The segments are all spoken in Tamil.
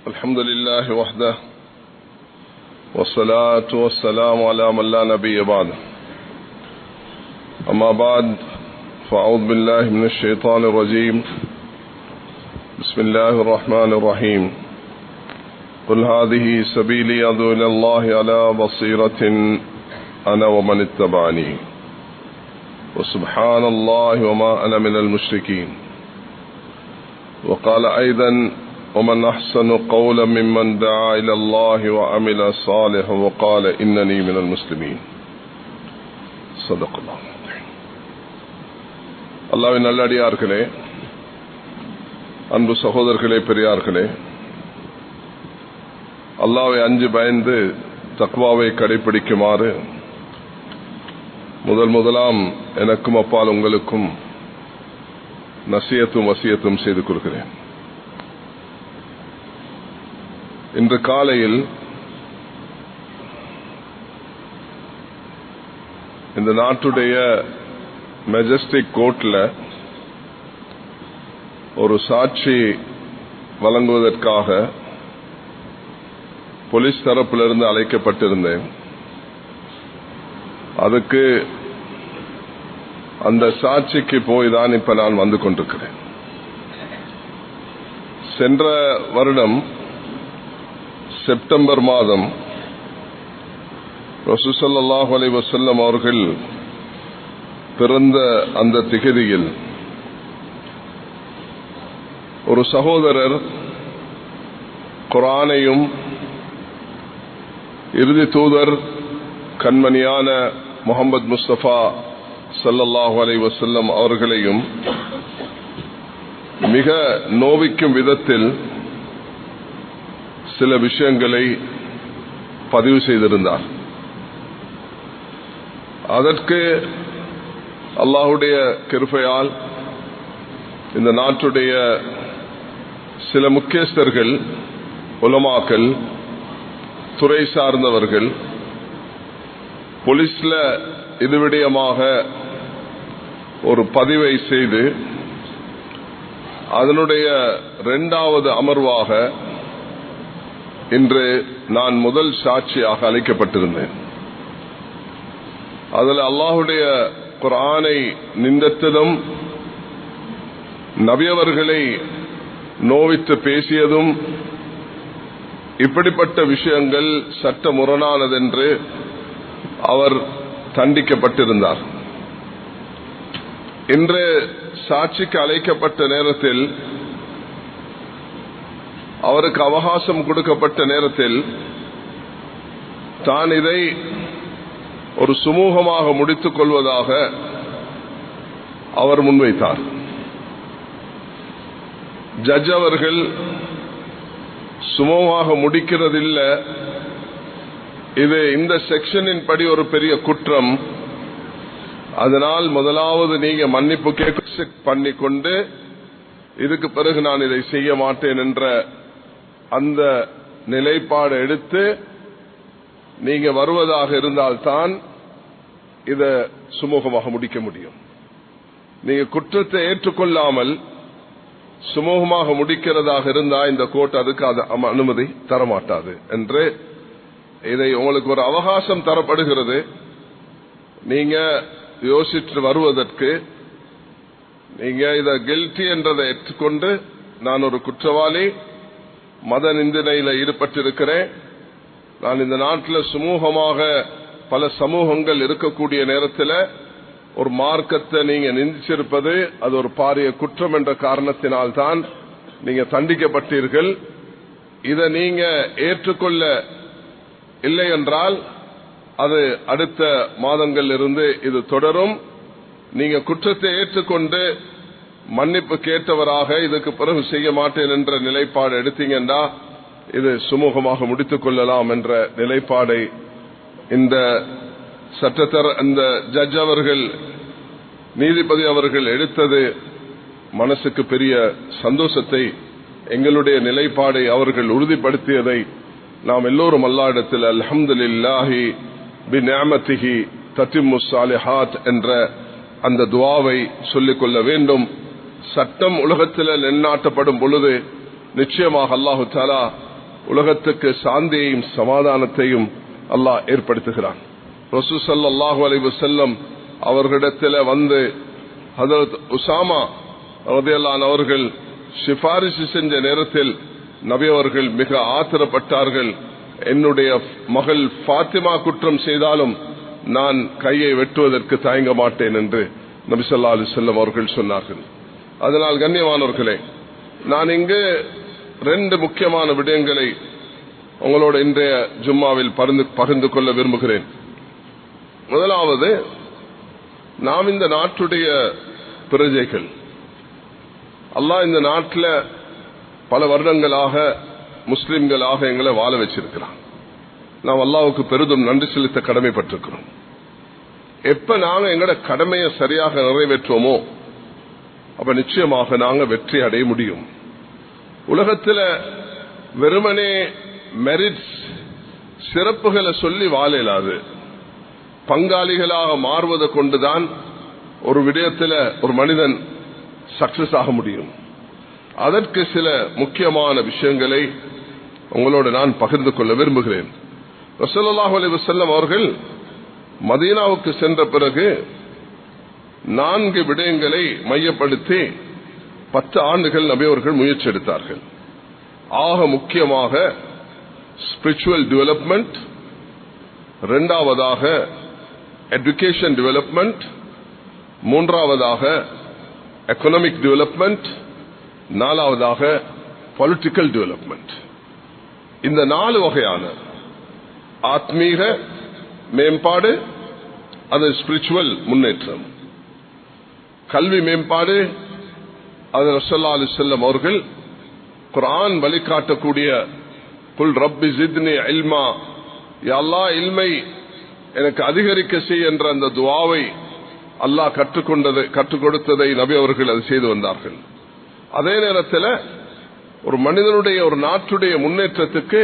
الحمد لله وحده والصلاة والسلام على من لا نبي بعده أما بعد فأعوذ بالله من الشيطان الرجيم بسم الله الرحمن الرحيم قل هذه سبيلي أدعو إلى الله على بصيرة أنا ومن اتبعني وسبحان الله وما أنا من المشركين وقال أيضا ومن أحسن قولا ممن دعا إلى الله وعمل صالحا وقال إنني من المسلمين صدق الله. அல்லாஹ்வின் நல்லடியார்களே, அன்பு சகோதரர்களே, பெரியார்களே, அல்லாஹ்வை அஞ்சு பயந்து தக்வாவை கடைபிடிக்குமாறு முதலாம் எனக்கும் அப்பால் உங்களுக்கும் நசியத்தும் வசியத்தும் செய்து கொள்கிறேன். இன்று காலையில் இந்த நாட்டுடைய மெஜஸ்டிக் கோர்ட்ல ஒரு சாட்சி வழங்குவதற்காக போலீஸ் தரப்பிலிருந்து அழைக்கப்பட்டிருந்தேன். அதுக்கு அந்த சாட்சிக்கு போய் தான் இப்ப நான் வந்து கொண்டிருக்கிறேன். சென்ற வருடம் செப்டம்பர் மாதம் ரசூல் ஸல்லல்லாஹு அலைஹி வஸல்லம் அவர்கள் பிறந்த அந்த திகதியில் ஒரு சகோதரர் குர்ஆனையும் இறுதி தூதர் கண்மணியான முஹம்மது முஸ்தபா ஸல்லல்லாஹு அலைஹி வஸல்லம் அவர்களையும் மிக நோவிக்கும் விதத்தில் சில விஷயங்களை பதிவு செய்திருந்தார். அதற்கு அல்லாஹ்வுடைய கிருபையால் இந்த நாட்டுடைய சில முக்கியஸ்தர்கள், உலமாக்கள், துறை சார்ந்தவர்கள் போலீஸ்ல இது விடயமாக ஒரு பதிவை செய்து அதனுடைய 2வது அமர்வாக இன்று நான் முதல் சாட்சியாக அழைக்கப்பட்டிருந்தேன். அதில் அல்லாஹ்வுடைய குர்ஆனை நிந்தத்ததும் நபியவர்களை நோவித்து பேசியதும் இப்படிப்பட்ட விஷயங்கள் சட்ட முரணானதென்று அவர் தண்டிக்கப்பட்டிருந்தார். இன்று சாட்சிக்கு அழைக்கப்பட்ட நேரத்தில், அவருக்கு அவகாசம் கொடுக்கப்பட்ட நேரத்தில் தான் இதை ஒரு சுமூகமாக முடித்துக் கொள்வதாக அவர் முன்வைத்தார். ஜட்ஜ் அவர்கள் சுமூகமாக முடிக்கிறதில்லை, இது இந்த செக்ஷனின் படி ஒரு பெரிய குற்றம், அதனால் முதலாவது நீங்க மன்னிப்பு கேட்க பண்ணிக்கொண்டு இதுக்கு பிறகு நான் இதை செய்ய மாட்டேன் என்ற அந்த நிலைப்பாடு எடுத்து நீங்க வருவதாக இருந்தால்தான் இதை சுமூகமாக முடிக்க முடியும். நீங்க குற்றத்தை ஏற்றுக்கொள்ளாமல் சுமூகமாக முடிக்கிறதாக இருந்தா இந்த கோர்ட் அதுக்கு அனுமதி தரமாட்டாது என்று இதை உங்களுக்கு ஒரு அவகாசம் தரப்படுகிறது. நீங்க யோசித்து வருவதற்கு, நீங்க இதை கில்ட்டி என்றதை ஏற்றுக்கொண்டு நான் ஒரு குற்றவாளி, மத நிந்தனையில் ஈடுபட்டிருக்கிறேன், நான் இந்த நாட்டில் சுமூகமாக பல சமூகங்கள் இருக்கக்கூடிய நேரத்தில் ஒரு மார்க்கத்தை நீங்க நிந்திச்சிருப்பது அது ஒரு பாரிய குற்றம் என்ற காரணத்தினால்தான் நீங்க தண்டிக்கப்பட்டீர்கள். இதை நீங்க ஏற்றுக்கொள்ள இல்லை என்றால் அது அடுத்த மாதங்கள் இருந்து இது தொடரும். நீங்க குற்றத்தை ஏற்றுக்கொண்டு மன்னிப்பு கேட்டவராக இதுக்கு பிறகு செய்ய மாட்டேன் என்ற நிலைப்பாடு எடுத்தீங்கன்னா இது சுமூகமாக முடித்துக் கொள்ளலாம் என்ற நிலைப்பாடை இந்த இந்த ஜட்ஜ் அவர்கள், நீதிபதி அவர்கள் எடுத்தது மனசுக்கு பெரிய சந்தோஷத்தை, எங்களுடைய நிலைப்பாடை அவர்கள் உறுதிப்படுத்தியதை நாம் எல்லோரும் அல்லாஹ்விடத்தில் அல்ஹம்துலில்லாஹி பிநிஅமதிஹி தத்திம்முஸ் ஸாலிஹாத் என்ற அந்த துஆவை சொல்லிக் கொள்ள வேண்டும். சட்டம் உலகத்தில் நிலைநாட்டப்படும் பொழுது நிச்சயமாக அல்லாஹு தஆலா உலகத்துக்கு சாந்தியையும் சமாதானத்தையும் அல்லாஹ் ஏற்படுத்துகிறான். ரசூல் ஸல்லல்லாஹு அலைஹி வஸல்லம் அவர்களிடத்தில் வந்து ஹஜ்ரத் உஸாமா ரலியல்லாஹு அன்ஹு அவர்கள் சிபாரிசு செஞ்ச நேரத்தில் நபி அவர்கள் மிக ஆத்திரப்பட்டார்கள். என்னுடைய மகள் ஃபாத்திமா குற்றம் செய்தாலும் நான் கையை வெட்டுவதற்கு தயங்க மாட்டேன் என்று நபி ஸல்லல்லாஹு அலைஹி வஸல்லம் அவர்கள் சொன்னார்கள். அதனால் கண்ணியமானவர்களே, நான் இங்கு 2 முக்கியமான விடயங்களை உங்களோட இன்றைய ஜும்மாவில் பகிர்ந்து கொள்ள விரும்புகிறேன். முதலாவது, நாம் இந்த நாட்டுடைய பிரஜைகள். அல்லாஹ் இந்த நாட்டில் பல வருடங்களாக முஸ்லிம்களாக எங்களை வாழ வச்சிருக்கிறான். நாம் அல்லாஹ்வுக்கு பெரிதும் நன்றி செலுத்த கடமைப்பட்டிருக்கிறோம். எப்ப நாங்க எங்களோட கடமையை சரியாக நிறைவேற்றுவோமோ அப்ப நிச்சயமாக நாங்க வெற்றி அடைய முடியும். உலகத்தில் வெறுமனே மெரிட்ஸ் சிறப்புகளை சொல்லி வாழ இயலாது. பங்காளிகளாக மாறுவதை கொண்டுதான் ஒரு விடயத்தில் ஒரு மனிதன் சக்சஸ் ஆக முடியும். அதற்கு சில முக்கியமான விஷயங்களை உங்களோடு நான் பகிர்ந்து கொள்ள விரும்புகிறேன். ரசூலுல்லாஹி அலைஹி வஸல்லம் அவர்கள் மதீனாவுக்கு சென்ற பிறகு 4 விடயங்களை மையப்படுத்தி 10 ஆண்டுகள் நபி அவர்கள் முயற்சி எடுத்தார்கள். ஆக முக்கியமாக ஸ்பிரிச்சுவல் டெவலப்மெண்ட், 2வது எஜுகேஷன் டெவலப்மெண்ட், 3வது எக்கனாமிக் டெவலப்மெண்ட், 4வது பொலிட்டிக்கல் டெவலப்மெண்ட். இந்த 4 வகையான ஆத்மீக மேம்பாடு, அது ஸ்பிரிச்சுவல் முன்னேற்றம். கல்வி மேம்பாடு, அது ரசூலுல்லாஹி அலைஹி வஸல்லம் அவர்கள் குர்ஆன் வழிகாட்டக்கூடிய குல் ரப்பி ஜித்னி இல்மா, யா அல்லாஹ் இல்மை எனக்கு அதிகரிக்க செய் என்ற அந்த துஆவை அல்லாஹ் கற்றுக் கொடுத்ததை நபி அவர்கள் அது செய்து வந்தார்கள். அதே நேரத்தில் ஒரு மனிதனுடைய ஒரு நாட்டுடைய முன்னேற்றத்துக்கு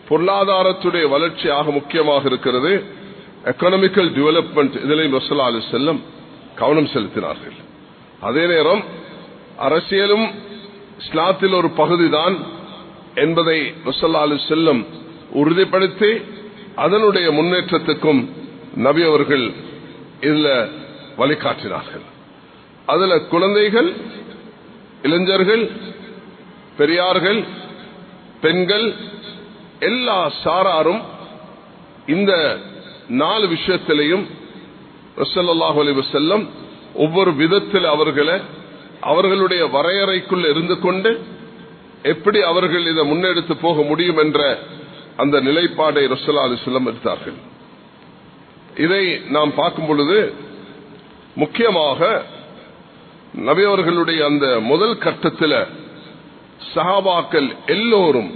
பொருளாதாரத்துடைய வளர்ச்சி ஆக முக்கியமாக இருக்கிறது. எக்கனாமிக்கல் டெவலப்மெண்ட், இதிலையும் ரசூலுல்லாஹி அலைஹி வஸல்லம் கவனம் செலுத்தினார்கள். அதே நேரம் அரசியலும் இஸ்லாத்தில் ஒரு பகுதிதான் என்பதை ரசூலுல்லாஹி அலைஹி வஸல்லம் உறுதிப்படுத்தி அதனுடைய முன்னேற்றத்துக்கும் நபி அவர்கள் இதுல வழிகாட்டினார்கள். அதுல குழந்தைகள், இளைஞர்கள், பெரியார்கள், பெண்கள், எல்லா சாராரும் இந்த 4 விஷயத்திலையும் ரசூலுல்லாஹி அலைஹி வஸல்லம் ஒவ்வொரு விதத்தில் அவர்களுடைய வரையறைக்குள் இருந்து கொண்டு எப்படி அவர்கள் இதை முன்னெடுத்து போக முடியும் என்ற அந்த நிலைப்பாடை ரசூலுல்லாஹி அலைஹி வஸல்லம் எடுத்தார்கள். இதை நாம் பார்க்கும் பொழுது முக்கியமாக நபி அவர்களுடைய அந்த முதல் கட்டத்தில் சஹாபாக்கள் எல்லோரும்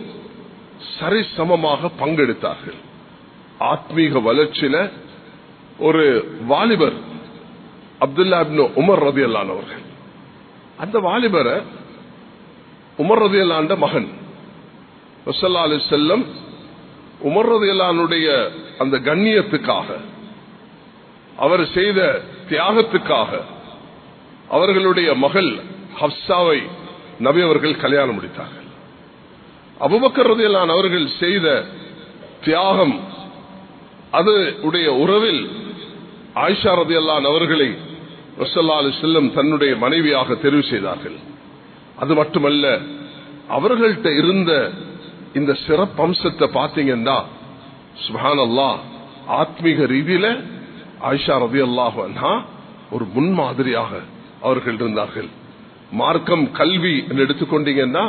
சரிசமமாக பங்கெடுத்தார்கள். ஆத்மீக வளர்ச்சியில ஒரு வாலிபர் அப்துல்லா இப்னு உமர் ரலியல்லாஹு அன்ஹு அவர்கள், அந்த வாலிபரை உமர் ரலியல்லாஹு அன்ஹு மகன் ரசூலுல்லாஹி அலைஹி வஸல்லம் உமர் ரலியல்லாஹு அன்ஹுடைய அந்த கண்ணியத்துக்காக, அவர் செய்த தியாகத்துக்காக அவர்களுடைய மகள் ஹப்சாவை நபி அவர்கள் கல்யாணம் முடித்தார்கள். அபூபக்கர் ரலியல்லாஹு அன்ஹு அவர்கள் செய்த தியாகம், அது உடைய உறவில் ஆயிஷா ரலியல்லாஹு அன்ஹா அவர்களை ரசூலுல்லாஹி அலைஹி வஸல்லம் தன்னுடைய மனைவியாக தெரிவு செய்தார்கள். அது மட்டுமல்ல, அவர்கள்ட்ட இருந்த இந்த சிறப்பம்சத்தை பார்த்தீங்கன்னா சுப்ஹானல்லாஹ், ஆத்மீக ரீதியில ஆயிஷா ரலியல்லாஹு அன்ஹா ஒரு முன்மாதிரியாக அவர்கள் இருந்தார்கள். மார்க்கம், கல்வி என்று எடுத்துக்கொண்டீங்கன்னா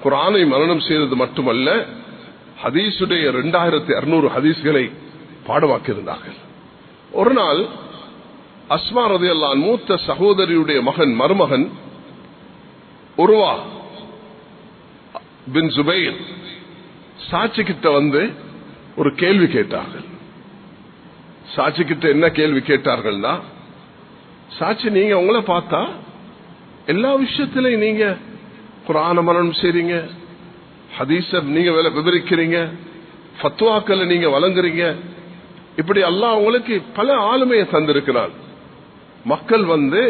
குர்ஆனை மனனம் செய்தது மட்டுமல்ல, ஹதீஸுடைய 2600 ஹதீஸ்களை பாடமாக்கியிருந்தார்கள். ஒரு நாள் அஸ்மா ரலியல்லாஹு அன்ஹா மூத்த சகோதரியுடைய மருமகன் உர்வா பின் ஜுபைர் சாட்சி கிட்ட வந்து ஒரு கேள்வி கேட்டார்கள். சாட்சி கிட்ட என்ன கேள்வி கேட்டார்கள்னா, சாட்சி, நீங்க உங்களை பார்த்தா எல்லா விஷயத்திலையும் நீங்க குர்ஆனை மனனம் செய்றீங்க, ஹதீஸ நீங்க விவரிக்கிறீங்க, ஃபத்வாக்களை நீங்க வழங்குறீங்க, இப்படி அல்லாஹ் உங்களுக்கு பல ஆளுமையை தந்திருக்கிறார். மக்கள் வந்து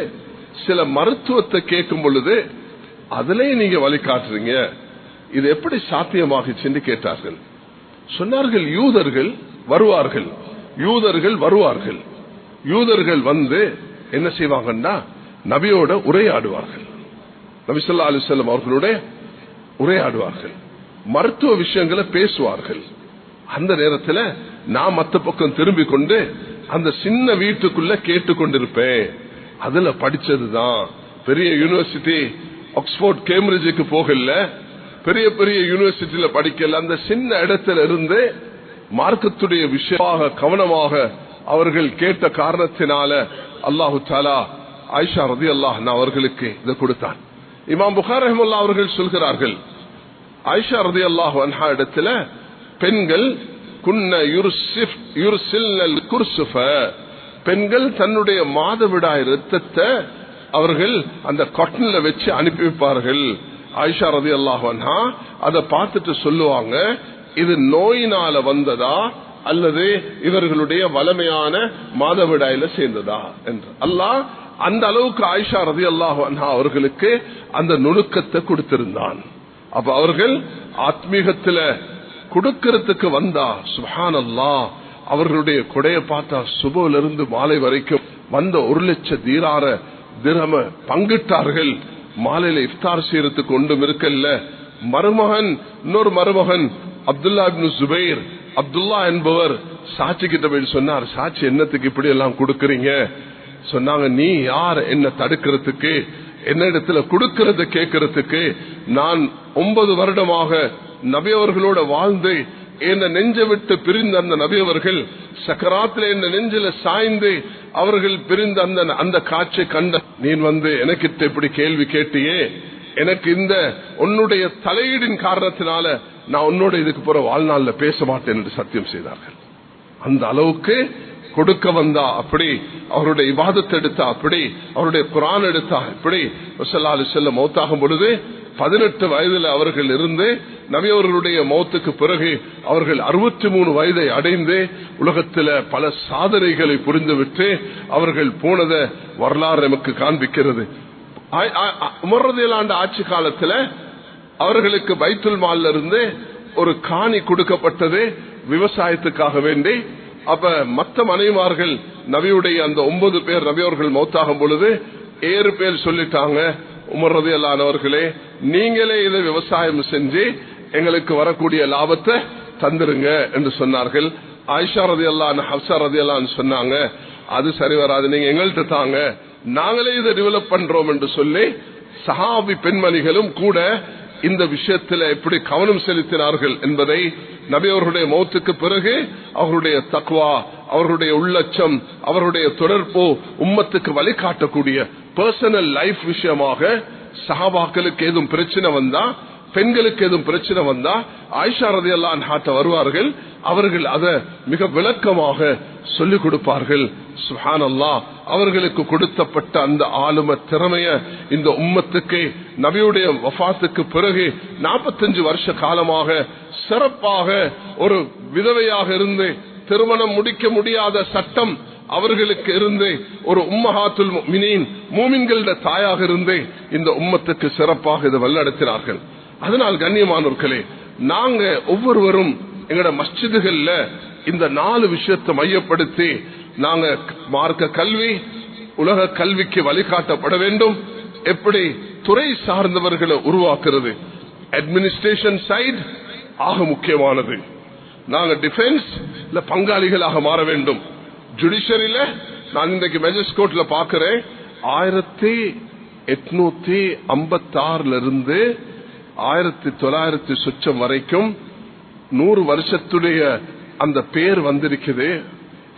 சில மருத்துவத்தை கேட்கும் பொழுது அதிலே நீங்க வழிகாட்டுறீங்க. இது எப்படி சாத்தியமாகிச்சு என்று கேட்டார்கள். சொன்னார்கள், யூதர்கள் வருவார்கள், யூதர்கள் வந்து என்ன செய்வாங்கன்னா நபியோட உரையாடுவார்கள், நபி ஸல்லல்லாஹு அலைஹி வஸல்லம் அவர்களோட உரையாடுவார்கள், மருத்துவ விஷயங்களை பேசுவார்கள். அந்த நேரத்தில் நான் மத்த பக்கம் திரும்பி கொண்டு அந்த சின்ன வீட்டுக்குள்ள கேட்டுக்கொண்டிருப்பேன். அதுல படிச்சதுதான் பெரிய யூனிவர்சிட்டி, ஆக்ஸ்போர்ட் கேம்பிரிட்ஜுக்கு போகல, பெரிய பெரிய யூனிவர்சிட்டியில படிக்கல. அந்த சின்ன இடத்துல இருந்து மார்க்கத்துடைய விஷயமாக கவனமாக அவர்கள் கேட்ட காரணத்தினால அல்லாஹு தஆலா ஆயிஷா ரலியல்லாஹு அன்ஹா அவர்களுக்கு இதை கொடுத்தான். இமாம் புகாரி ரஹ்மத்துல்லாஹி அவர்கள் சொல்கிறார்கள், ஆயிஷா ரலியல்லாஹு அன்ஹா இடத்துல பெண்கள் குன்ன யுர்சில்னல் குர்சுஃப, பெண்கள் தன்னுடைய மாதவிடாய் இரத்தத்தை அவர்கள் அந்த காட்டன்ல வச்சு அனுப்பி வைப்பார்கள். ஆயிஷா ரலியல்லாஹு அன்ஹா அதை பார்த்துட்டு சொல்லுவாங்க, இது நோயினால வந்ததா அல்லது இவர்களுடைய வளமையான மாதவிடாயில சேர்ந்ததா என்று. அல்லாஹ் அந்த அளவுக்கு ஆயிஷா ரலியல்லாஹு அன்ஹா அவர்களுக்கு அந்த நுணுக்கத்தை கொடுத்திருந்தான். அப்ப அவர்கள் ஆத்மீகத்துல கொடுக்கிறதுக்கு வந்தா சுப்ஹானல்லாஹ், அவர்களுடைய கொடைய பார்த்தா சுபவிலிருந்து மாலை வரைக்கும் வந்த 1,00,000 தீனார திர்ஹம பங்கிட்டார்கள். மாலையில இஃப்தார் செய்யறதுக்கு ஒன்றும் இருக்கல்ல. மருமகன், இன்னொரு மருமகன் அப்துல்லா இப்னு ஜுபைர், அப்துல்லா என்பவர் சாட்சி கிட்ட போய் சொன்னார், சாட்சி என்னத்துக்கு இப்படி எல்லாம் கொடுக்கறீங்க? சொன்னாங்க, நீ யார் என்ன தடுக்கிறதுக்கு, என்ன இடத்துல கொடுக்கறத கேட்கறதுக்கு? நான் 9 வருடமாக நபியவர்களோட வாழ்ந்து என்ன நெஞ்ச விட்டு பிரிந்த அந்த நபியவர்கள் சக்கராத்துல என்ன நெஞ்சில சாய்ந்து அவர்கள் பிரிந்த அந்த காட்சி கண்ட நீ வந்து எனக்கிட்ட இப்படி கேள்வி கேட்டியே, எனக்கு இந்த உன்னுடைய தலையீடின் காரணத்தினால நான் உன்னோட இதுக்கு போற வாழ்நாள்ல பேச மாட்டேன் என்று சத்தியம் செய்தார்கள். அந்த அளவுக்கு கொடுக்க வந்தா அப்படி, அவருடைய இபாதத்தை எடுத்தா அப்படி, அவருடைய குர்ஆன் எடுத்தா இப்படி. ஸல்லல்லாஹு அலைஹி வஸல்லம் மௌத்தாகும் பொழுது 18 வயதுல அவர்கள் இருந்து நபி அவர்களுடைய மௌத்துக்கு பிறகு அவர்கள் 63 வயதை அடைந்து உலகத்தில் பல சாதனைகளை புரிந்துவிட்டு அவர்கள் போனத வரலாறு நமக்கு காண்பிக்கிறது. உமர் ரலியல்லாஹு அன்ஹு ஆட்சி காலத்தில் அவர்களுக்கு பைத்துல் மால்ல இருந்து ஒரு காணி கொடுக்கப்பட்டது விவசாயத்துக்காக வேண்டி. அப்ப மற்ற மனைவிமார்கள் நபியுடைய அந்த 9 பேர் நபி அவர்கள் மௌத்தாகும் பொழுது 7 பேர் சொல்லிட்டாங்க, உமர் ரலியல்லாஹு அன்ஹு அவர்களே, நீங்களே இதை விவசாயம் செஞ்சு எங்களுக்கு வரக்கூடிய லாபத்தை தந்துருங்க என்று சொன்னார்கள். ஆயிஷா ரலியல்லாஹு அன்ஹா, ஹப்ஸா ரலியல்லாஹு அன்ஹா சொன்னாங்க, அது சரி வராது, நீங்க எங்கள்கிட்ட தாங்க, நாங்களே இதை டெவலப் பண்றோம் என்று சொல்லி சஹாபி பெண்மணிகளும் கூட இந்த விஷயத்தில் எப்படி கவனம் செலுத்தினார்கள் என்பதை நபி அவர்களுடைய மௌத்துக்கு பிறகு அவர்களுடைய தக்வா, அவர்களுடைய உள்ளச்சம், அவர்களுடைய தொடர்பு உம்மத்துக்கு வழிகாட்டக்கூடிய பர்சனல் லைஃப் விஷயமாக சஹாபாக்களுக்கு ஏதும் பிரச்சனை வந்தா, பெண்களுக்கு எதுவும் பிரச்சனை வந்தா ஆயிஷா ரலியல்லாஹு அன்ஹா வருவார்கள். அவர்கள் அதை மிக விளக்கமாக சொல்லிக் கொடுப்பார்கள். சுப்ஹானல்லாஹ், அவர்களுக்கு கொடுத்தப்பட்ட அந்த ஆளும திறமைய இந்த உம்மத்துக்கு நபியுடைய வஃபாத்துக்கு பிறகு 45 வருஷ காலமாக சிறப்பாக ஒரு விதவையாக இருந்து திருமணம் முடிக்க முடியாத சட்டம் அவர்களுக்கு இருந்து ஒரு உம்மஹாத்துல் முஃமினீன் மூமின்களுடைய தாயாக இருந்து இந்த உம்மத்துக்கு சிறப்பாக இதை வழிநடத்தினார்கள். அதனால் கண்ணியமானவர்களே, நாங்க ஒவ்வொருவரும் எங்கட மஸ்ஜிதுகள்ல இந்த 4 விஷயத்தை மையப்படுத்தி நாங்க மார்க்க கல்வி, உலக கல்விக்கு வழிகாட்டப்பட வேண்டும். எப்படி துறை சார்ந்தவர்களை உருவாக்குறது, அட்மினிஸ்ட்ரேஷன் சைடு ஆக முக்கியமானது. நாங்க டிஃபென்ஸ்ல பங்காளிகளாக மாற வேண்டும். ஜுடிஷரியில நான் இன்றைக்கு மேஜிஸ்ட்ரேட்ல பாக்கிறேன், 1856 இருந்து 1900 சொச்சம் வரைக்கும் 100 வருஷத்துடைய அந்த பேர் வந்திருக்குது.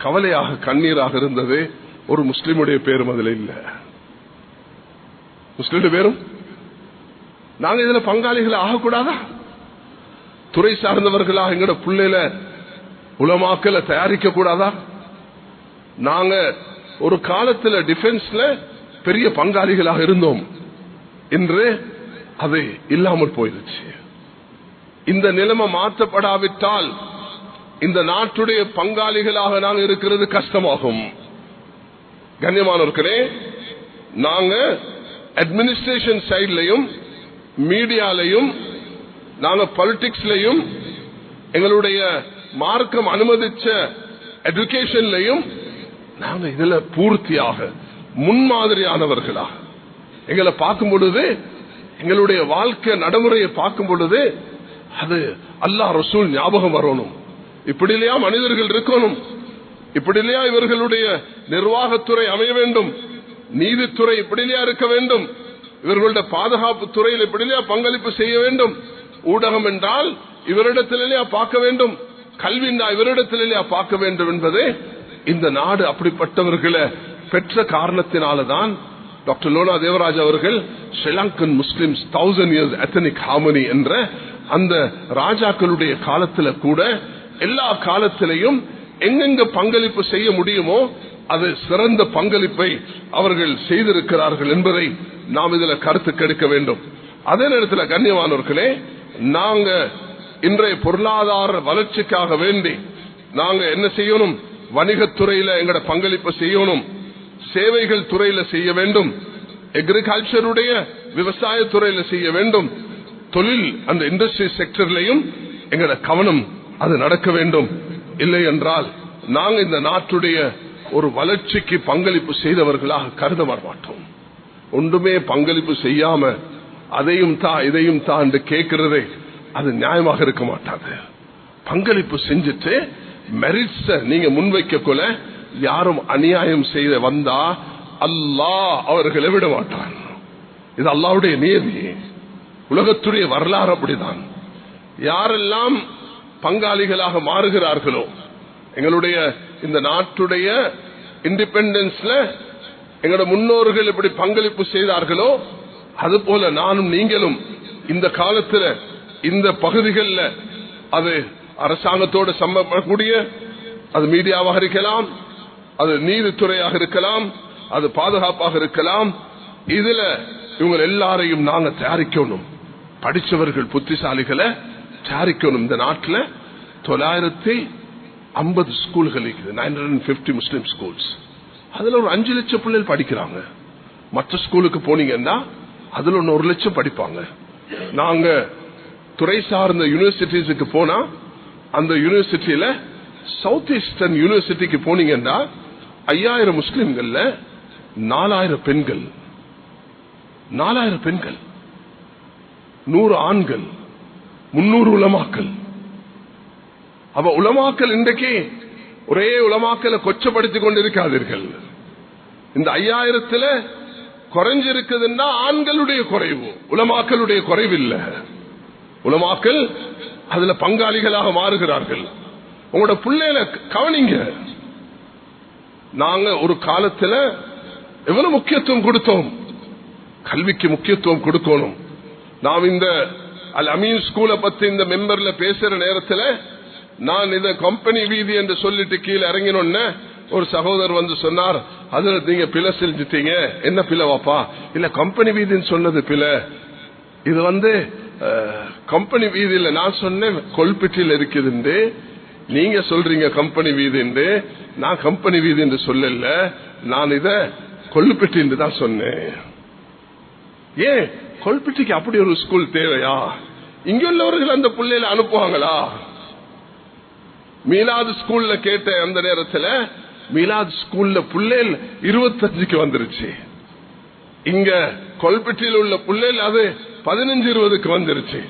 கவலையாக கண்ணீராக இருந்தது. ஒரு முஸ்லிமுடைய பேரும் அதுல இல்ல. முஸ்லிமுடைய பேரும் நாங்க இதுல பங்காளிகள் ஆகக்கூடாதா? துறை சார்ந்தவர்களாக எங்கட பிள்ளைல உலமாக்களை தயாரிக்க கூடாதா? நாங்க ஒரு காலத்துல டிஃபென்ஸ்ல பெரிய பங்காளிகளாக இருந்தோம். இன்று அது இல்லாமல் போயிருச்சு. இந்த நிலைமை மாற்றப்படாவிட்டால் இந்த நாட்டுடைய பங்காளிகளாக நாங்கள் இருக்கிறது கஷ்டமாகும். கண்ணியமானவர்களே, நாங்க அட்மினிஸ்ட்ரேஷன் சைட்லையும் மீடியாலையும் நாங்க பாலிடிக்ஸ்லயும் எங்களுடைய மார்க்கம் அனுமதிச்ச எஜுகேஷன்லயும் நாங்க இதுல பூர்த்தியாக முன்மாதிரியானவர்களாக எங்களை பார்க்கும் பொழுது, எங்களுடைய வாழ்க்கை நடைமுறையை பார்க்கும் பொழுது அது அல்லாஹ் ரசூல் ஞாபகம் வரணும். இப்படி இல்லையா மனிதர்கள் இருக்கணும், இப்படி இல்லையா இவர்களுடைய நிர்வாகத்துறை அமைய வேண்டும், நீதித்துறை இப்படி இல்லையா இருக்க வேண்டும், இவர்களுடைய பாதுகாப்பு துறையில் இப்படி இல்லையா பங்களிப்பு செய்ய வேண்டும், ஊடகம் என்றால் இவரிடத்திலேயா பார்க்க வேண்டும், கல்வி இவரிடத்திலேயா பார்க்க வேண்டும் என்பது இந்த நாடு அப்படிப்பட்டவர்களை பெற்ற காரணத்தினால்தான் டாக்டர் லோனா தேவராஜ் அவர்கள் Sri Lankan Muslims 1000 years ethnic harmony என்ற அந்த ராஜாக்களுடைய காலத்தில் கூட எல்லா காலத்திலையும் எங்கெங்க பங்களிப்பு செய்ய முடியுமோ அது சிறந்த பங்களிப்பை அவர்கள் செய்திருக்கிறார்கள் என்பதை நாம் இதில் கருத்து கெடுக்க வேண்டும். அதே நேரத்தில் கண்ணியமானவர்களே, நாங்க இன்றைய பொருளாதார வளர்ச்சிக்காக வேண்டி நாங்க என்ன செய்யணும்? வணிகத்துறையில எங்கட பங்களிப்பு செய்யணும், சேவைகள் துறையில செய்ய வேண்டும், அக்ரிகல்ச்சருடைய விவசாய துறையில செய்ய வேண்டும், தொழில் அந்த இண்டஸ்ட்ரி செக்டர்லையும் எங்கட கவனம் அது நடக்க வேண்டும். இல்லை என்றால் நாங்க இந்த நாட்டுடைய ஒரு வளர்ச்சிக்கு பங்களிப்பு செய்தவர்களாக கருத மாட்டோம். ஒன்றுமே பங்களிப்பு செய்யாம அதையும் தான் இதையும் தான் என்று கேட்கிறதே அது நியாயமாக இருக்க மாட்டாது. பங்களிப்பு செஞ்சுட்டு மெரிட்ஸ் நீங்க முன்வைக்க கொள்ள யாரும் அநியாயம் செய்த வந்தா அல்லாஹ் அவர்களை விட மாட்டான். இது அல்லாஹ்வுடைய நியதி, உலகத்துடைய வரலாறு அப்படிதான். யாரெல்லாம் பங்காளிகளாக மாறுகிறார்களோ, எங்களுடைய இந்த நாட்டுடைய இண்டிபெண்டன்ஸ்ல எங்களோட முன்னோர்கள் எப்படி பங்களிப்பு செய்தார்களோ அதுபோல நானும் நீங்களும் இந்த காலத்தில் இந்த பகுதிகளில் அது அரசாங்கத்தோடு சம்பந்தப்படக்கூடிய அது மீடியாவாக இருக்கலாம், அது நீதித்துறையாக இருக்கலாம், அது பாதுகாப்பாக இருக்கலாம், இதுல இவங்க எல்லாரையும் நாங்க தயாரிக்கணும். படிச்சவர்கள் புத்திசாலிகளை தயாரிக்கணும். இந்த நாட்டில் 950 ஸ்கூல்கள் இருக்குது, 950 முஸ்லிம் ஸ்கூல்ஸ். அதுல ஒரு 5 லட்சம் பிள்ளைகள் படிக்கிறாங்க. மற்ற ஸ்கூலுக்கு போனீங்கன்னா அதுல 1 லட்சம் படிப்பாங்க. நாங்க துறை சார்ந்த யூனிவர்சிட்டிஸுக்கு போனா அந்த யூனிவர்சிட்டியில சவுத் ஈஸ்டர்ன் யூனிவர்சிட்டிக்கு போனீங்கன்னா 5000 முஸ்லிம்கள்ல 4000 பெண்கள், 4000 பெண்கள், 100 ஆண்கள், 300 உலமாக்கள். அப்ப உலமாக்கள் இன்றைக்கு ஒரே உலமாக்களை கொச்சப்படுத்திக் கொண்டிருக்காதீர்கள். இந்த 5000த்துல குறைஞ்சிருக்குதுன்னா ஆண்களுடைய குறைவு, உலமாக்களுடைய குறைவு இல்ல. உலமாக்கள் அதுல பங்காளிகளாக மாறுகிறார்கள். உங்களோட பிள்ளைகளை கவனிங்க. நாங்க ஒரு காலத்துல எவ்வளவு முக்கியத்துவம் கொடுத்தோம், கல்விக்கு முக்கியத்துவம் கொடுக்கணும். நாம் இந்த அல் அமீன் ஸ்கூலை பத்தி இந்த மெம்பர்ல பேசுற நேரத்தில் நான் இத கம்பெனி வீதி என்று சொல்லிட்டு கீழே இறங்கினோன்னு ஒரு சகோதரர் வந்து சொன்னார், அதுல நீங்க பிழை செஞ்சுட்டீங்க. என்ன பிழை வாப்பா? இல்ல கம்பெனி வீதின்னு சொன்னது பிழை, இது கம்பெனி வீதியில நான் சொன்னேன் கொல்பிட்டியில் இருக்குது, நீங்க சொல்றீங்க கம்பெனி வீதி, நான் கம்பெனி வீதி என்று சொல்லல, நான் இத கொல்லுப்பட்டி என்று தான் சொன்னேன். ஏன் கொல்பிட்டிக்கு அப்படி ஒரு ஸ்கூல் தேவையா? இங்க உள்ளவர்கள் அந்த பிள்ளைகளை அனுப்புவாங்களா? மீலாது ஸ்கூல்ல கேட்ட அந்த நேரத்தில் மீலாது ஸ்கூல்ல பிள்ளைகள் 25க்கு வந்துருச்சு. இங்க கொல்பிட்டியில் உள்ள பிள்ளைகள் அது 15-20க்கு வந்துருச்சு.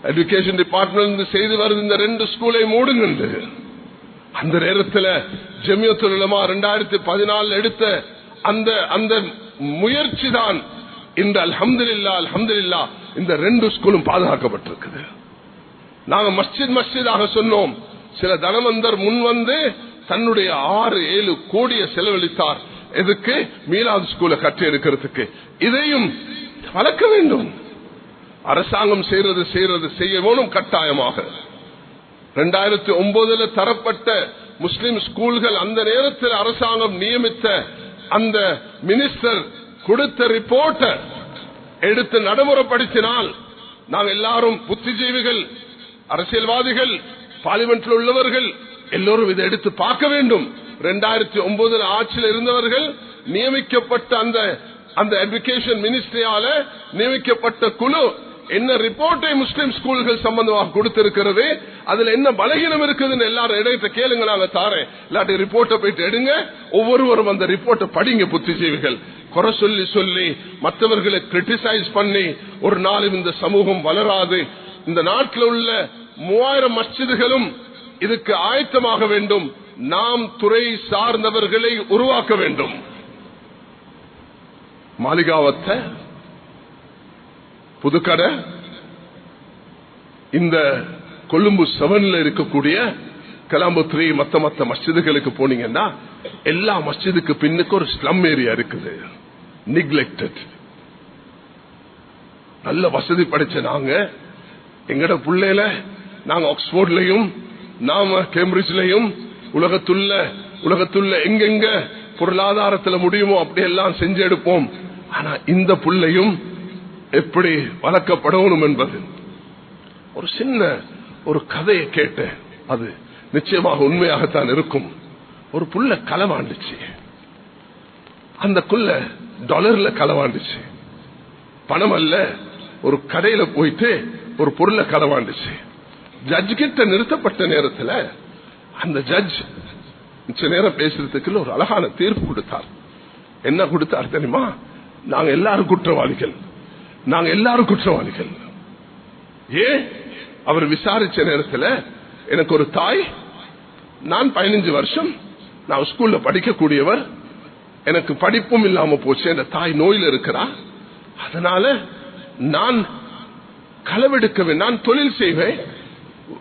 எஜுகேஷன் டிபார்ட்மெண்ட் செய்து வருது இந்த 2 ஸ்கூலை மூடுங்க. அந்த நேரத்தில் ஜமியத்துல் உலமா 2014 எடுத்த அந்த முயற்சி தான் இந்த அல்ஹம்துலில்லாஹ் இந்த 2 ஸ்கூலும் பாதுகாக்கப்பட்டிருக்குது. நாங்க மஸ்ஜிதாக சொன்னோம். சில தனவந்தர் முன் வந்து தன்னுடைய 6-7 கோடியை செலவழித்தார். எதுக்கு? மீலாது ஸ்கூலை கட்டி எடுக்கிறதுக்கு. இதையும் வளர்க்க வேண்டும். அரசாங்கம் செய்யவும் கட்டாயமாக 2009 தரப்பட்ட முஸ்லிம் ஸ்கூல்கள் அந்த நேரத்தில் அரசாங்கம் நியமித்த அந்த மினிஸ்டர் கொடுத்த ரிப்போர்ட் எடுத்து நடைமுறைப்படுத்தினால் நாங்கள் எல்லாரும் புத்திஜீவிகள், அரசியல்வாதிகள், பார்லிமெண்ட்ல உள்ளவர்கள் எல்லோரும் இதை எடுத்து பார்க்க வேண்டும். 2009 ஆட்சியில் இருந்தவர்கள் நியமிக்கப்பட்ட அந்த எஜுகேஷன் மினிஸ்ட்ரியால நியமிக்கப்பட்ட குழு என்ன ரிப்போர்ட்டை முஸ்லிம் ஸ்கூல்கள் சம்பந்தமாக கொடுத்திருக்கிறது, அதுல என்ன பலகீனம் இருக்குதுன்னு எல்லாரும் இடத்தை கேளுங்க, நாங்க தாரேன். இல்லாட்டி ரிப்போர்ட்டை போயிட்டு எடுங்க, ஒவ்வொருவரும் அந்த ரிப்போர்ட்டை படிங்க. புத்திஜீவிகள் குறை சொல்லி சொல்லி மற்றவர்களை கிரிட்டிசைஸ் பண்ணி ஒரு நாளும் இந்த சமூகம் வளராது. இந்த நாட்டில் உள்ள 3000 மஸ்ஜிதுகளும் இதுக்கு ஆயத்தமாக வேண்டும். நாம் துறை சார்ந்தவர்களை உருவாக்க வேண்டும். மாளிகாவத்தை, புதுக்கடை, இந்த கொழும்பு 7ல இருக்கக்கூடிய கலாம்பு 3 மத்த மஸ்ஜிதுகளுக்கு போனீங்கன்னா எல்லா மஸ்ஜிதுக்கு பின்னுக்கு ஒரு ஸ்லம் ஏரியா இருக்குது, நெக்லெக்டட். நல்ல வசதி படைச்ச நாங்க எங்கட பிள்ளையில நாங்க ஆக்ஸ்போர்ட்லயும் நாம கேம்பிரிட்ஜ்லயும் உலகத்துள்ள எங்கெங்க பொருளாதாரத்தில் முடியுமோ அப்படி எல்லாம் செஞ்சு எடுப்போம். ஆனா இந்த புள்ளையும் எப்படி வளர்க்கப்படணும் என்பது ஒரு சின்ன ஒரு கதையை கேட்டு, அது நிச்சயமாக உண்மையாகத்தான் இருக்கும். ஒரு புள்ள களவாண்டுச்சு, அந்த புள்ள டாலர்ல களவாண்டுச்சு, பணம் அல்ல. ஒரு கடையில போயிட்டு ஒரு பொருளை களவாண்டுச்சு. ஜட்ஜ் கிட்ட நிறுத்தப்பட்ட நேரத்தில் அந்த ஜட்ஜ் மிச்ச நேரம் பேசுறதுக்கு ஒரு அழகான தீர்ப்பு கொடுத்தார். என்ன கொடுத்தார் தெரியுமா? நாங்க எல்லாரும் குற்றவாளிகள். ஏன்? அவர் விசாரிச்ச நேரத்தில் எனக்கு ஒரு தாய், நான் 15 வருஷம் நான் ஸ்கூல்ல படிக்கக்கூடியவர், எனக்கு படிப்பும் இல்லாம போச்சு, என் தாய் நோயில் இருக்கிறார், அதனால நான் களவெடுக்கவே, நான் தொழில் செய்வேன்,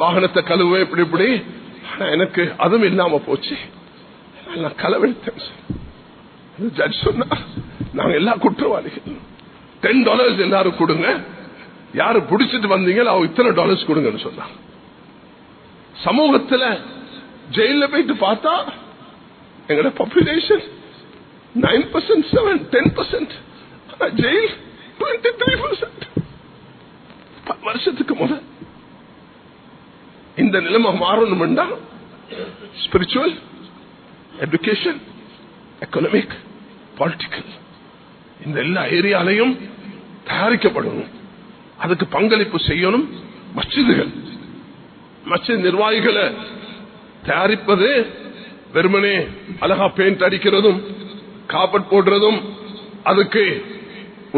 வாகனத்தை கழுவேன், இப்படி ஆனா எனக்கு அதுவும் இல்லாம போச்சு, நான் களவெடுத்தேன். ஜட்ஜ் சொன்னார், நாங்க எல்லா குற்றவாளிகள், $10 எல்லாரும் கொடுங்க, யாரு பிடிச்சிட்டு வந்தீங்களோ அவங்க இத்தனை $, கொடுங்கன்னு சொன்னாங்க. சமூகத்தில் ஜெயில போயிட்டு பார்த்தா எங்கட பாப்புலேஷன் 9%, 7%, 10%, ஜெயில் 23%. வருஷத்துக்கு முதல் இந்த நிலைமை மாறணும்னா ஸ்பிரிச்சுவல், எஜுகேஷன், எக்கனாமிக், பொலிட்டிக்கல், இந்த எல்லா ஏரியாலையும் தயாரிக்கப்படணும். அதுக்கு பங்களிப்பு செய்யணும் மஸ்ஜிதுகள். மஸ்ஜித் நிர்வாகிகளை தயாரிப்பது வெறுமனே அழகா பெயிண்ட் அடிக்கிறதும் காப்பட் போடுறதும் அதுக்கு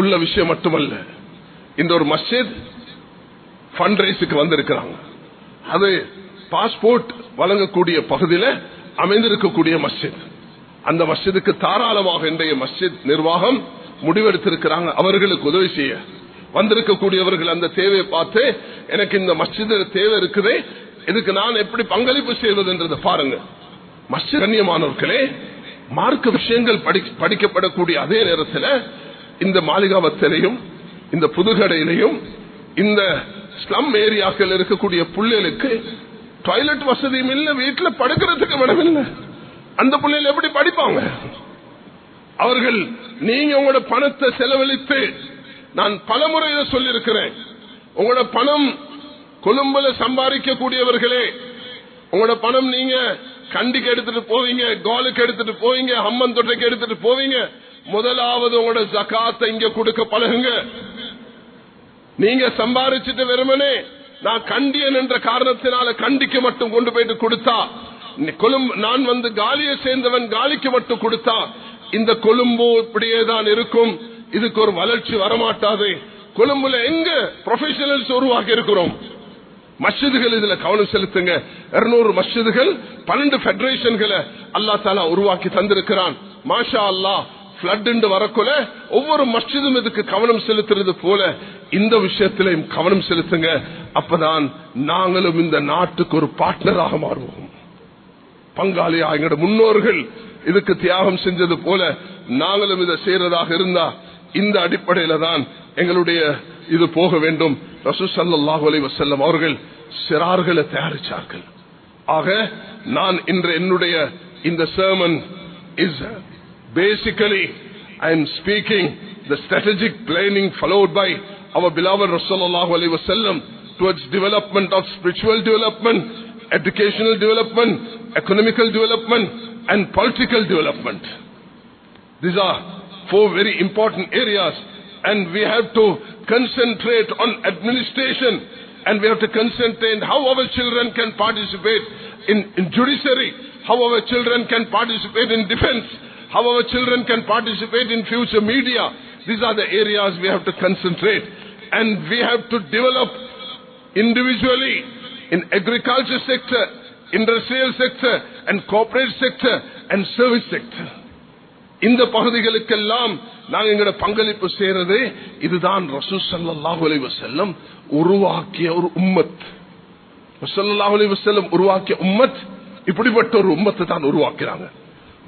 உள்ள விஷயம் மட்டுமல்ல. இந்த ஒரு மஸ்ஜித் ஃபண்ட் ரைஸுக்கு வந்திருக்கிறாங்க, அது பாஸ்போர்ட் வழங்கக்கூடிய பகுதியில் அமைந்திருக்கக்கூடிய மஸ்ஜித். அந்த மஸ்ஜிதுக்கு தாராளமாக இன்றைய மஸ்ஜித் நிர்வாகம் முடிவெடுத்திருக்கிறாங்க அவர்களுக்கு உதவி செய்ய. வந்திருக்கக்கூடியவர்கள் அந்த தேவையை பார்த்து, எனக்கு இந்த மஸ்ஜித் தேவை இருக்குது, இதுக்கு நான் எப்படி பங்களிப்பு செய்வது என்றதை பாருங்க. மஸ்ஜித் கண்ணியமானவர்களே, மார்க்க விஷயங்கள் படிக்கப்படக்கூடிய அதே நேரத்தில் இந்த மாளிகாவத்திலையும் இந்த புதுக்கடையிலையும் இந்த ஸ்லம் ஏரியாக்கள் இருக்கக்கூடிய பிள்ளைகளுக்கு டாய்லெட் வசதியும் இல்லை, வீட்டில் படுக்கிறதுக்கு விடவில்லை. அந்த பிள்ளைகள் எப்படி படிப்பாங்க? அவர்கள், நீங்க உங்களோட பணத்தை செலவழித்து, நான் பல முறையில சொல்லியிருக்கிறேன், உங்களோட பணம் கொழும்புல சம்பாதிக்கக்கூடியவர்களே, உங்களோட பணம் நீங்க கண்டிக்கு எடுத்துட்டு போவீங்க, கோலுக்கு எடுத்துட்டு போவீங்க, ஹம்மன் தொட்டைக்கு எடுத்துட்டு போவீங்க. முதலாவது உங்களோட ஜகாத்தை இங்க கொடுக்க பழகுங்க. நீங்க சம்பாதிச்சுட்டு வெறுமனே நான் கண்டியன் என்ற காரணத்தினால கண்டிக்கு மட்டும் கொண்டு போயிட்டு கொடுத்தா, கொழும்பு நான் வந்து காலியை சேர்ந்தவன் காலிக்கு மட்டும் கொடுத்தா, இந்த கொழும்பு இப்படியே தான் இருக்கும், இதுக்கு ஒரு வளர்ச்சி வரமாட்டாது. கொழும்புல எங்க ப்ரொஃபஷனல்ஸ் உருவாக்கி இருக்கிறோம். மஸ்ஜிதுகள் இதுல கவனம் செலுத்துங்க. 200 மஸ்ஜிதுகள், 12 பெடரேஷன்களை அல்லா தாலா உருவாக்கி தந்திருக்கிறான். மாஷா அல்லா, பிளட் வரக்குள்ள ஒவ்வொரு மஸ்ஜிதும் இதுக்கு கவனம் செலுத்துறது போல இந்த விஷயத்திலையும் கவனம் செலுத்துங்க. அப்பதான் நாங்களும் இந்த நாட்டுக்கு ஒரு பார்ட்னராக மாறுவோம், பங்காளியா. எங்களோட முன்னோர்கள் இதுக்கு தியாகம் செஞ்சது போல நாங்களும் இதை செய்யறதாக இருந்தா இந்த அடிப்படையில தான் எங்களுடைய இது போக வேண்டும். ரசூல் ஸல்லல்லாஹு அலைஹி வஸல்லம் அவர்கள் சிறார்களை தயாரிச்சார்கள். ஆக நான் இன்று என்னுடைய இந்த sermon is basically I am speaking the strategic planning followed by our beloved Rasulullah alaihi wasallam towards development of spiritual development, educational development, economical development and political development. These are 4 very important areas and we have to concentrate on administration, and we have to concentrate how our children can participate in judiciary, how our children can participate in defense, how our children can participate in future media. These are the areas we have to concentrate, and we have to develop individually in agriculture sector, industrial sector, and corporate sector, and service sector. இந்த பகுதிகளுக்கெல்லாம் நாங்க எங்களோட பங்களிப்பு செய்யறது இதுதான். ரசூல் ஸல்லல்லாஹு அலைஹி வஸல்லம் உருவாக்கிய ஒரு உம்மத். ஸல்லல்லாஹு அலைஹி வஸல்லம் உருவாக்கிய உம்மத் இப்படிப்பட்ட ஒரு உம்மத்தை தான் உருவாக்குறாங்க.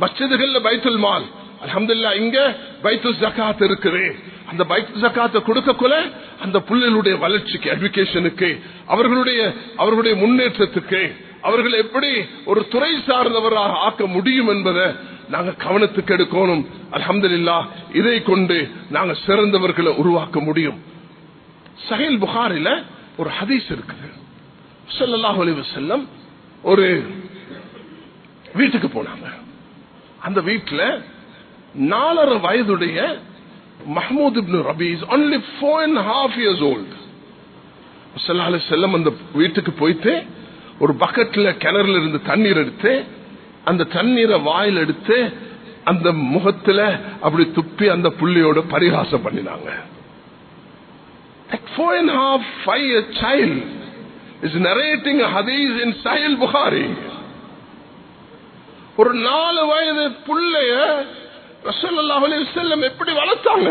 மஸ்ஜிதுகள்ல பைத்துல் மால், அல்ஹம்துலில்லாஹ் இங்க பைத்துல் ஜகாத் இருக்குது. அந்த பைத்துல் ஜகாத்தை கொடுக்கக்குள்ள அந்த பிள்ளைகளுடைய வளர்ச்சிக்கு, எஜுகேஷனுக்கு, அவர்களுடைய முன்னேற்றத்துக்கு, அவர்கள் எப்படி ஒரு துறை சார்ந்தவராக ஆக்க முடியும் என்பதை நாங்க கவனத்துக்கு எடுக்கணும். அல்ஹம்துலில்லாஹ் இதை கொண்டு நாங்க சிறந்தவர்களை உருவாக்க முடியும். சஹீஹ் புகாரில ஒரு ஹதீஸ் இருக்குது. ஸல்லல்லாஹு அலைஹி வஸல்லம் ஒரு வீட்டுக்கு போனாங்க. அந்த வீட்டுல 4.5 வயதுடைய Mahmud ibn Rabi is only 4.5 years old. ஸல்லல்லாஹு அலைஹி வஸல்லம் அந்த வீட்டுக்கு போயிட்டு ஒரு பக்கெட்ல கிணறுல இருந்து தண்ணீர் எடுத்து அந்த தண்ணீரை வாயில் எடுத்து அந்த முகத்துல அப்படி துப்பி அந்த புள்ளியோட பரிகாசம் பண்ணினாங்க. That 4.5 year child is narrating a hadith in Sahih Bukhari. ஒரு 4 வயது புள்ளைய ரசூலுல்லாஹி அலைஹி வஸல்லம் எப்படி வளர்த்தாங்க?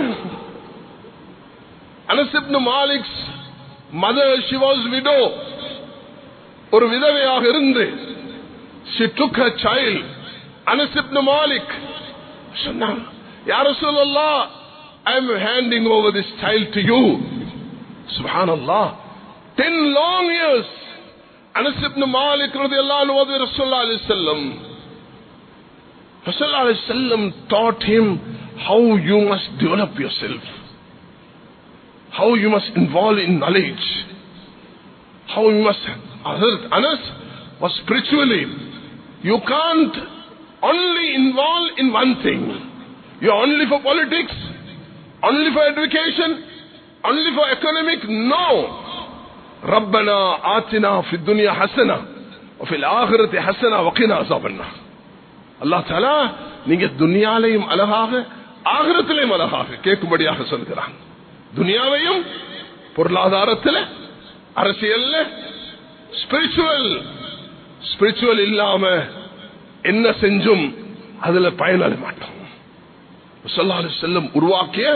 அனஸ் இப்னு மாலிக்ஸ் mother, she was widow, ஒரு விதவையாக இருந்து she took her child. Anas ibn Malik சொன்னாங்க, யா ரசூலல்லாஹ், I am handing over this child to you. Subhanallah, 10 long years Anas ibn Malik radiyallahu anhu was Rasulullah alayhi wasallam. Rasulullah alayhi wasallam taught him how you must develop yourself, how you must involve in knowledge, how you must. Anas was spiritually, you can't only involve in one thing. You're only for politics, only for education, only for economic. No. Rabbana atina fi dunya hasana wa fil akhirati hasana wa qina azabannar. Allah Taala நீங்க துனியாலையும் அழகாக ஆகிரத்திலையும் அழகாக கேட்கும்படியாக சொல்கிறான். துனியாவையும் பொருளாதாரத்தில், அரசியல்ல, ஸ்பிரிச்சுவல் இல்லாம என்ன செஞ்சும் அதுல பயனடைய மாட்டோம். ஸல்லல்லாஹு அலைஹி வஸல்லம் உருவாக்கிய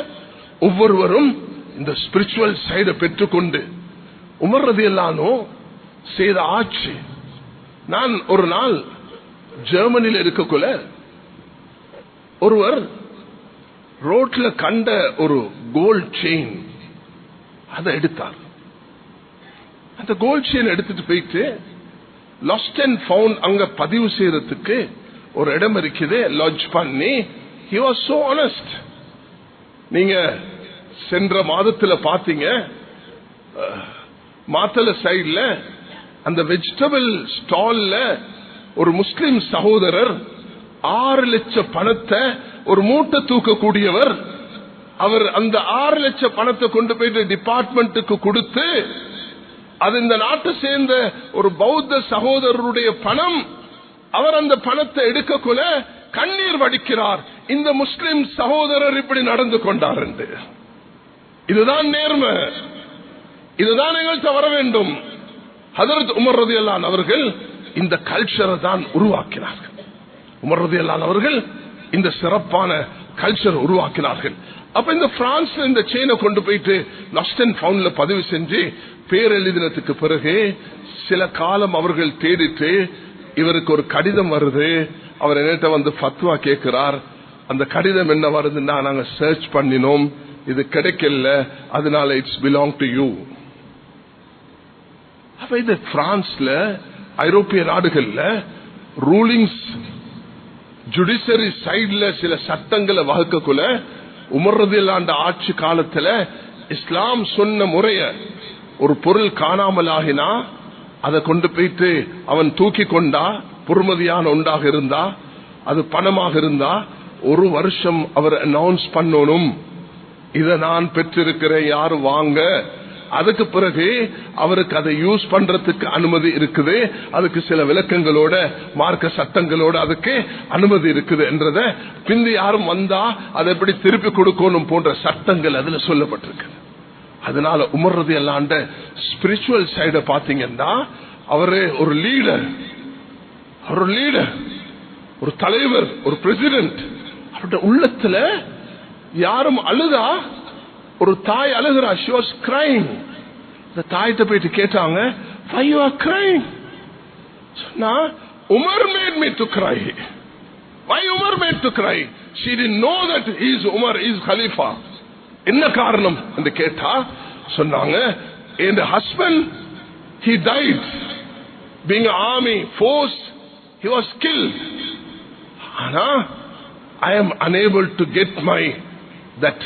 ஒவ்வொருவரும் இந்த ஸ்பிரிச்சுவல் சைடை பெற்றுக்கொண்டு உமர் ரலியல்லாஹு அன்ஹு செய்த ஆட்சி. நான் ஒரு நாள் ஜெர்மனியில் இருக்கக்குள்ள ஒருவர் ரோட்ல கண்ட ஒரு கோல்ட் செயின் அதை எடுத்தார். அந்த கோல்ட் செயின் எடுத்துட்டு போயிட்டு லாஸ்ட் அண்ட் ஃபவுண்ட் அங்க பதிவு செய்யறதுக்கு ஒரு இடம் இருக்குது, லாட்ஜ் பண்ணி. he was so honest. நீங்க சென்ற மாதத்துல பாத்தீங்க, மாத்தல சைடுல அந்த வெஜிடபிள் ஸ்டால்ல ஒரு முஸ்லிம் சகோதரர் 6 லட்சம் பணத்தை ஒரு மூட்டை தூக்கக்கூடியவர், அவர் அந்த 6 லட்சம் பணத்தை கொண்டு போயிட்டு டிபார்ட்மெண்ட்டுக்கு கொடுத்து, அது இந்த நாட்டை சேர்ந்த ஒரு பௌத்த சகோதரருடைய பணம். அவர் அந்த பணத்தை எடுக்கக்குள்ள கண்ணீர் வடிக்கிறார், இந்த முஸ்லிம் சகோதரர் இப்படி நடந்து கொண்டார் என்று. இதுதான் நேர்மை, இதுதான் எங்கள்கிட்ட வர வேண்டும். ஹஜ்ரத் உமர் ரலியல்லாஹு அன்ஹு அவர்கள் இந்த கல்ச்சரை தான் உருவாக்கினார்கள். உமர் ரலியல்லாஹு அன்ஹு அவர்கள் இந்த சிறப்பான கல்ச்சர் உருவாக்கினார்கள். அப்ப இந்த பிரான்ஸ்ல இந்த செயினை கொண்டு போயிட்டு லாஸ்ட் அண்ட் ஃபவுண்ட்ல பதிவு செஞ்சு பேர் எழுதினதுக்கு பிறகு சில காலம் அவர்கள் தேடிட்டு இவருக்கு ஒரு கடிதம் வருது. அவர் என்கிட்ட வந்து ஃபத்வா கேட்கிறார். அந்த கடிதம் என்ன வருதுன்னா, நாங்க சர்ச் பண்ணினோம், இது கிடைக்கல, அதனால இட்ஸ் பிலாங் டு யூ. அப்ப இது பிரான்ஸ்ல, ஐரோப்பிய நாடுகள்ல ரூலிங்ஸ் ஜுடிஷியரி சைட்ல சில சட்டங்களை வகுக்கக்குள்ள உமர் ரலியல்லாஹு அன்ஹு ஆட்சி காலத்துல இஸ்லாம் சொன்ன முறைய, ஒரு பொருள் காணாமல் ஆகினா அதை கொண்டு போயிட்டு அவன் தூக்கி கொண்டா, பொறுமதியான ஒன்றாக இருந்தா, அது பணமாக இருந்தா 1 வருஷம் அவர் அனௌன்ஸ் பண்ணணும். இதை நான் பெற்றிருக்கிறேன், யாரு வாங்க. அதுக்கு பிறகு அவருக்கு அதை யூஸ் பண்றதுக்கு அனுமதி இருக்குது, அதுக்கு சில விளக்கங்களோட மார்க்க சட்டங்களோட அதுக்கு அனுமதி இருக்குது என்றத பிந்தி யாரும் வந்தா அதை எப்படி திருப்பி கொடுக்கணும் போன்ற சட்டங்கள் அதுல சொல்லப்பட்டிருக்கு. அதனால உமர் ரலியல்லாஹு அன்ஹு ஸ்பிரிச்சுவல் சைட பாத்தீங்கன்னா அவரு ஒரு லீடர், ஒரு தலைவர், ஒரு பிரசிடென்ட். அவருடைய உள்ளத்துல யாரும் அழுதா, ஒரு தாய் அழுகிறா, she was crying. இந்த தாயிட்ட போயிட்டு கேட்டாங்க, why you are crying? சொன்னா, Umar made me to cry. Why Umar made to cry? She didn't know that he is Umar, he is Khalifa. என்ன காரணம் என்று கேட்டா சொன்னாங்க, and the husband he died being an army force, he was killed. ஆனா I am unable to get that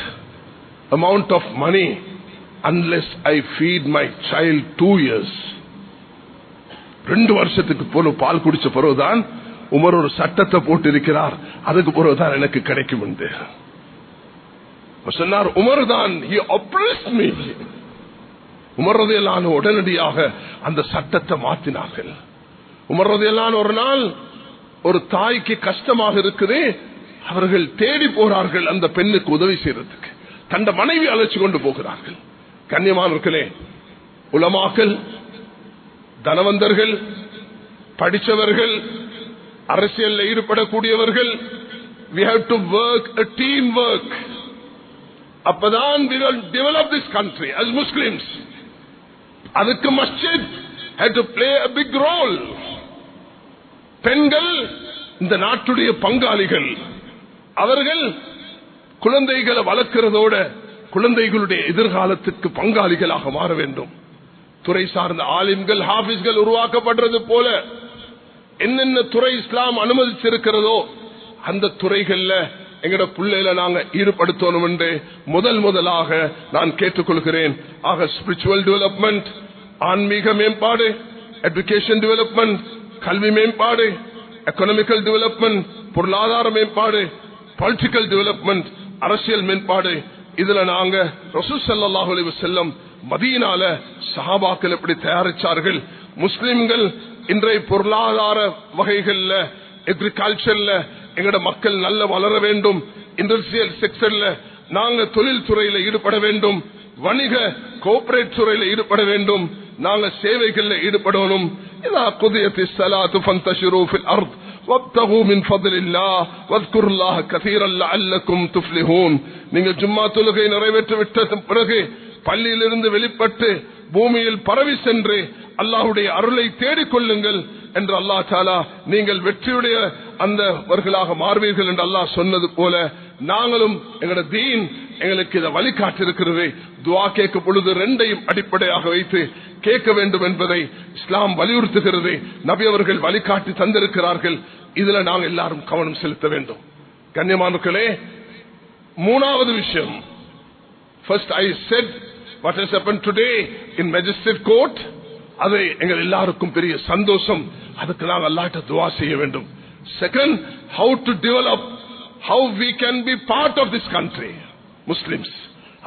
amount of money unless I feed my child 2 years. 2 வருஷத்துக்கு போல பால் குடிச்ச பிறகுதான் உமர் ஒரு சட்டத்தை போட்டு இருக்கிறார், அதுக்கு பிறகுதான் எனக்கு கிடைக்கும் என்று சொன்னார். உமர் தான் he oppressed me. உமர் ரலியல்லாஹு அன்ஹு உடனடியாக அந்த சட்டத்தை மாற்றினார்கள். உமர் ரலியல்லாஹு அன்ஹு ஒரு நாள் ஒரு தாய்க்கு கஷ்டமாக இருக்குது, அவர்கள் தேடி போறார்கள் அந்த பெண்ணுக்கு உதவி செய்யறதுக்கு, தந்த மனைவி அழைச்சு கொண்டு போகிறார்கள். கண்ணியமானவர்களே, உலமாக்கள், தனவந்தர்கள், படித்தவர்கள், அரசியலில் ஈடுபடக்கூடியவர்கள், we have to work a team work. அப்பதான் we will develop this country as Muslims. அதுக்கு மஸ்ஜித் had to play a big role. பெண்கள் இந்த நாட்டுடைய பங்காளிகள், அவர்கள் குழந்தைகளை வளர்க்கிறதோட குழந்தைகளுடைய எதிர்காலத்துக்கு பங்காளிகளாக மாற வேண்டும். துறை சார்ந்த ஆலிம்கள், ஹாபிஸ்கள் உருவாக்கப்படுறது போல என்னென்ன துறை இஸ்லாம் அனுமதிச்சிருக்கிறதோ அந்த துறைகள்ல எங்கட பிள்ளைகளை நாங்க ஈடுபடுத்தணும் என்று முதலாக நான் கேட்டுக்கொள்கிறேன். ஆக ஸ்பிரிச்சுவல் டெவலப்மெண்ட், ஆன்மீக மேம்பாடு, எஜுகேஷன் டெவலப்மெண்ட், கல்வி மேம்பாடு, எக்கனாமிக்கல் டெவலப்மெண்ட், பொருளாதார மேம்பாடு, பொலிட்டிக்கல் டெவலப்மெண்ட், அரசியல் மேம்பாடு, இதுல நாங்க ரசூல் ஸல்லல்லாஹு அலைஹி வஸல்லம் மதீனால சஹாபாக்கள் எப்படி தயாரிச்சார்கள், முஸ்லிம்கள் இன்றைய பொருளாதார வகைகள்ல, எக்ரிகல்ச்சர்ல எங்கட மக்கள் நல்ல வளர வேண்டும், இண்டஸ்ட்ரியல் செக்டர்ல நாங்க தொழில் துறையில ஈடுபட வேண்டும், வணிக கோஆபரேட் துறையில ஈடுபட வேண்டும், நாங்க சேவைகள்ல ஈடுபடணும். இதா குதியத்திஸ் ஸலாத்து ஃபன்தஷிரு ஃபில் அர்த் வப்தகு மின் ஃபضலில்லாஹ் வذ்குருல்லாஹ கஸீரன் லஅல்லகும் துஃப்லிஹூன். நீங்கள் ஜும்மா தொழுகை நிறைவேற்றி விட்ட பிறகு பள்ளியிலிருந்து வெளிப்பட்டு பூமியில் பரவி சென்று அல்லாஹ்வுடைய அருளை தேடிக் கொள்ளுங்கள் என்று அல்லாஹ் தஆலா நீங்கள் வெற்றியுடைய அந்தவர்களாக மாறுவீர்கள் என்று அல்லாஹ் சொன்னது போல நாங்களும் எங்களோட தீன் எங்களுக்கு இதை வழிகாட்டிருக்கிறது. துஆ கேட்கும் பொழுது ரெண்டையும் அடிப்படையாக வைத்து கேட்க வேண்டும் என்பதை இஸ்லாம் வலியுறுத்துகிறது. நபி அவர்கள் வழிகாட்டி தந்திருக்கிறார்கள். இதுல நாங்கள் எல்லாரும் கவனம் செலுத்த வேண்டும். கண்ணியமானவர்களே, மூணாவது விஷயம், first I said what has happened today in magistrate court, அது எங்கள் எல்லாருக்கும் பெரிய சந்தோஷம். அதுக்கு நாங்கள் அல்லாஹ்ட்ட துஆ செய்ய வேண்டும். Second, how to develop, how we can be part of this country, Muslims.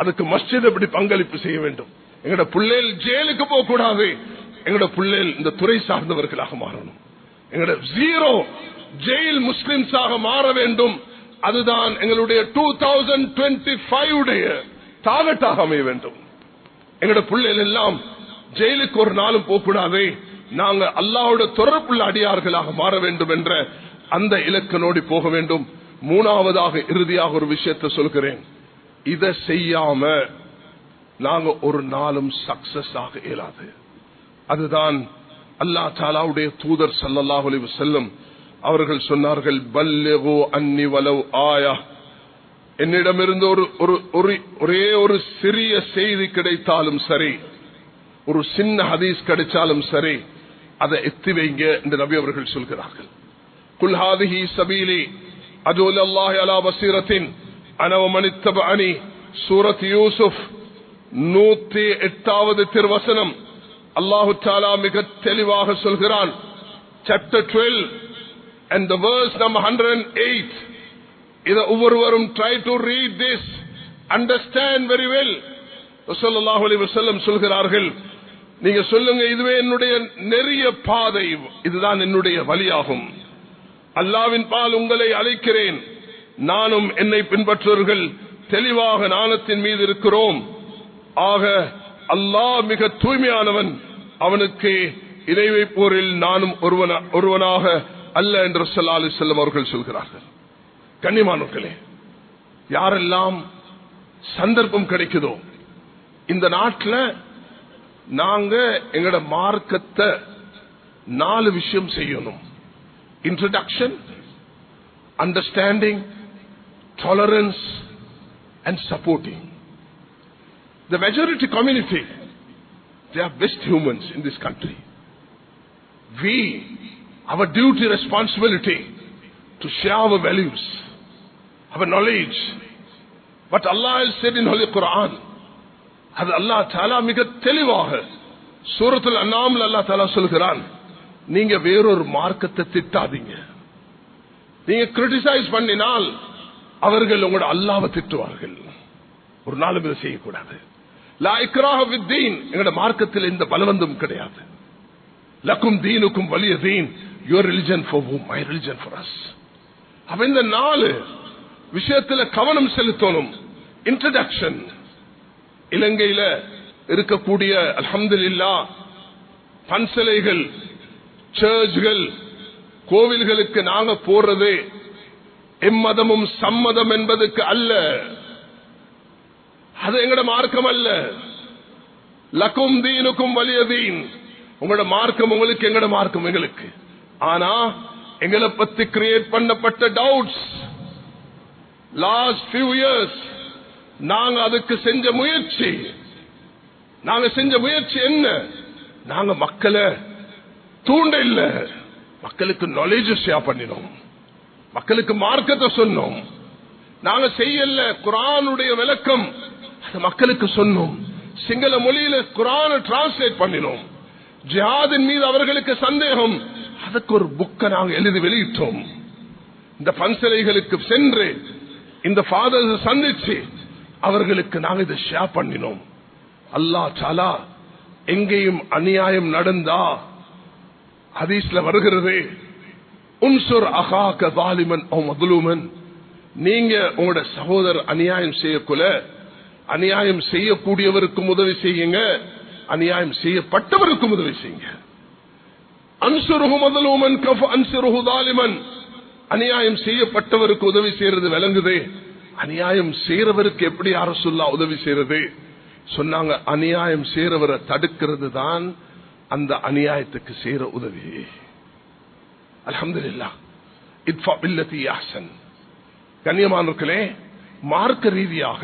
அதுக்கு மஸ்ஜித் எப்படி பங்களிப்பு செய்ய வேண்டும். எங்களோட பிள்ளைகள் ஜெயிலுக்கு போக கூடாது, எங்களோட பிள்ளைகள் இந்த துறை சார்ந்தவர்களாக மாறணும். எங்களோட ஜீரோ ஜெயில் முஸ்லிம்ஸாக மாற வேண்டும். அதுதான் எங்களுடைய 2025 டார்கெட்டாக அமைய வேண்டும். எங்களோட பிள்ளைகள் எல்லாம் ஜெயிலுக்கு ஒரு நாளும் போக கூடாது, நாங்க அல்லாஹ்வோட தொடர்புள்ள அடியார்களாக மாற வேண்டும் என்ற அந்த இலக்கு நோடி போக வேண்டும். மூணாவதாக இறுதியாக ஒரு விஷயத்தை சொல்கிறேன், இதை செய்யாம நாங்க ஒரு நாளும் சக்சஸ் ஆக இயலாது. அதுதான் அல்லாஹ் தஆலாவுடைய தூதர் ஸல்லல்லாஹு அலைஹி வஸல்லம் அவர்கள் சொன்னார்கள், பல்லிகு அன்னி வலவ் ஆயா, என்னிடமிருந்து ஒரே ஒரு சிறிய செய்தி கிடைத்தாலும் சரி, ஒரு சின்ன ஹதீஸ் கிடைச்சாலும் சரி, அதை எத்தி வைங்க என்று நபி அவர்கள் சொல்கிறார்கள். குல் ஹாதிஹி சபீலி அஜூ லல்லாஹி அலா பஸீரத்தின் அன வ மன் இத்தபஅனி, சூரத் யூசுப் 108வது திருவசனம். அல்லாஹ் தஆலா மிக தெளிவாக சொல்கிறான். chapter 12 and the verse number 108. இத ஒவ்வொருவரும் try to read this understand very well. ஸல்லல்லாஹு அலைஹி வஸல்லம் சொல்கிறார்கள், நீங்க சொல்லுங்க, இதுவே என்னுடைய நெறிய பாதை, இதுதான் என்னுடைய வழியாகும். அல்லாஹ்வின் பால் உங்களை அழைக்கிறேன், நானும் என்னை பின்பற்றுவர்கள் தெளிவாக நாணத்தின் மீது இருக்கிறோம். ஆக அல்லாஹ் மிக தூய்மையானவன், அவனுக்கு இணை வைப்போரில் நானும் ஒருவனாக அல்ல என்று ஸல்லல்லாஹு அலைஹி வஸல்லம் அவர்கள் சொல்கிறார்கள். கண்ணியமானவர்களே, யாரெல்லாம் சந்தர்ப்பம் கிடைக்குதோ இந்த நாட்டில் நாங்க எங்கட மார்க்கத்தை 4 விஷயம் செய்யணும். Introduction, understanding, tolerance and supporting. The majority community, they are best humans in this country. Our duty, responsibility to share our values, our knowledge. But Allah has said in Holy Quran, அது Allah Ta'ala மிக தெளிவாக சூரத்துல் அன்ஆம்ல Allah Ta'ala சொல்கிறான், நீங்க வேறொரு மார்க்கத்தை திட்டாதீங்க. நீங்க கிரிட்டிசைஸ் பண்ணினால் அவர்கள் உங்களோட அல்லாஹ்வை திட்டுவார்கள். ஒரு நாளும் இதை செய்யக்கூடாது. லா இக்ராஹ ஃபித்தீன், எங்களோட மார்க்கத்தில் இந்த பலவந்தம் கிடையாது. லக்கும் தீனுக்கும் வலிய தீன், your religion for whom, my religion for us. அப்ப இந்த 4 விஷயத்துல கவனம் செலுத்தணும். இன்ட்ரோடக்ஷன், இலங்கையில இருக்கக்கூடிய அல்ஹம்துலில்லாஹ் பன்சலைகள், சர்ச்கள், கோவில்களுக்கு நாங்க போறது எம்மதமும் சம்மதம் என்பதற்கு அல்ல, அது எங்கட மார்க்கம் அல்ல. லக்கும் தீனுக்கும் வலிய தீன், உங்களோட மார்க்கம் உங்களுக்கு, எங்கட மார்க்கம் எங்களுக்கு. ஆனா எங்களை பத்தி கிரியேட் பண்ணப்பட்ட டவுட்ஸ் லாஸ்ட் ஃபியூ இயர்ஸ், நாங்க அதுக்கு செஞ்ச முயற்சி என்ன? நாங்க மக்களை தூண்ட இல்ல, மக்களுக்கு நாலேஜ் ஷேர் பண்ணினோம், மக்களுக்கு மார்க்கத்தை சொன்னோம். நாங்க செய்யல குர்ஆனுடைய விளக்கம் மக்களுக்கு சொன்னோம். சிங்கள மொழியில குர்ஆனை டிரான்ஸ்லேட் பண்ணினோம். ஜிஹாதின் மீது அவர்களுக்கு சந்தேகம், அதுக்கு ஒரு புக்கை நாங்க எழுதி வெளியிட்டோம். இந்த பன்சலைகளுக்கு சென்று இந்த ஃபாதர்ஸ் சந்திச்சு அவர்களுக்கு நாங்க இதை ஷேர் பண்ணினோம். அல்லாஹ் தஆலா எங்கேயும் அநியாயம் நடந்தா ஹதீஸ்ல வருகிறது, உன்சுர் அகாக ஸாலிமன் அவ் மظلومன், நீங்க உங்களோட சகோதரர் அநியாயம் செய்யக்குள்ள அநியாயம் செய்யக்கூடியவருக்கும் உதவி செய்யுங்க, அநியாயம் செய்யப்பட்டவருக்கும் உதவி செய்யுங்க. அன்சுருஹு மظلومன் கஃப அன்சுருஹு ஸாலிமன், அநியாயம் செய்யப்பட்டவருக்கு உதவி செய்யறது விளங்குது. அநியாயம் செய்யறவருக்கு எப்படி யா ரசூலுல்லாஹ் உதவி செய்யறது சொன்னாங்க? அநியாயம் செய்யறவரை தடுக்கிறது தான் அந்த அநியாயத்துக்கு செய்யற உதவி. அல்ஹம்துலில்லாஹ். இத்ஃபா பில்லதி அஹ்சன். கண்ணியமானவர்களே, மார்க்க ரீதியாக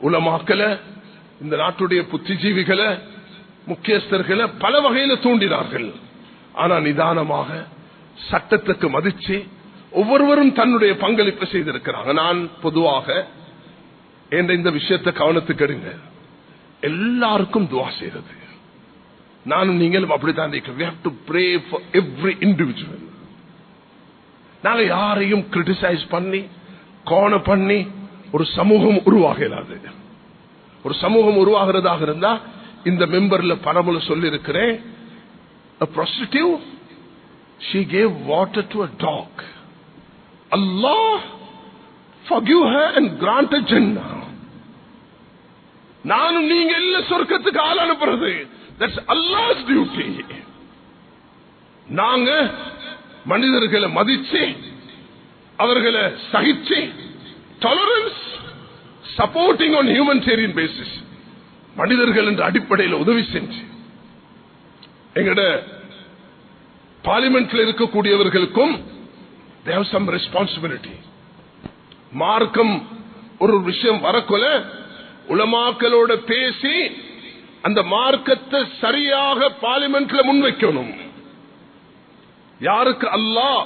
உலமாக்களை, இந்த நாட்டுடைய புத்திஜீவிகளை, முக்கியஸ்தர்களை பல வகையில தூண்டினார்கள். ஆனா நிதானமாக சட்டத்துக்கு மதிச்சு ஒவ்வொருவரும் தன்னுடைய பங்களிப்பு செய்திருக்கிறாங்க. நான் பொதுவாக இந்த விஷயத்தை கவனத்துக்கு எடுங்க, எல்லாருக்கும் துஆ செய்யறது. நானும் நீங்களும் அப்படித்தான். we have to pray for every individual. நாங்க யாரையும் கிரிட்டிசைஸ் பண்ணி கோண பண்ணி ஒரு சமூகம் உருவாகலாது. ஒரு சமூகம் உருவாகிறதாக இருந்தா இந்த மெம்பர்ல பரமல சொல்லி இருக்கிறேன், a prostitute, she gave water to a dog. Allah forgive her and grant a Jannah. நானும் நீங்க இல்ல சொர்க்கத்துக்கு ஆள் அனுப்புறது, that's Allah's duty. நாங்க மனிதர்களை மதிச்சு அவர்களை சகிச்சு tolerance, supporting on humanitarian basis, மனிதர்கள் என்ற அடிப்படையில் உதவி செஞ்சு எங்கட பார்லிமெண்ட்ல இருக்கக்கூடியவர்களுக்கும் they have some responsibility. மார்க்கம் ஒரு விஷயம் வரக்குள்ள உலமாக்களோட பேசி அந்த மார்க்கத்தை சரியாக பார்லிமெண்ட்ல முன்வைக்கணும். யாருக்கு அல்லாஹ்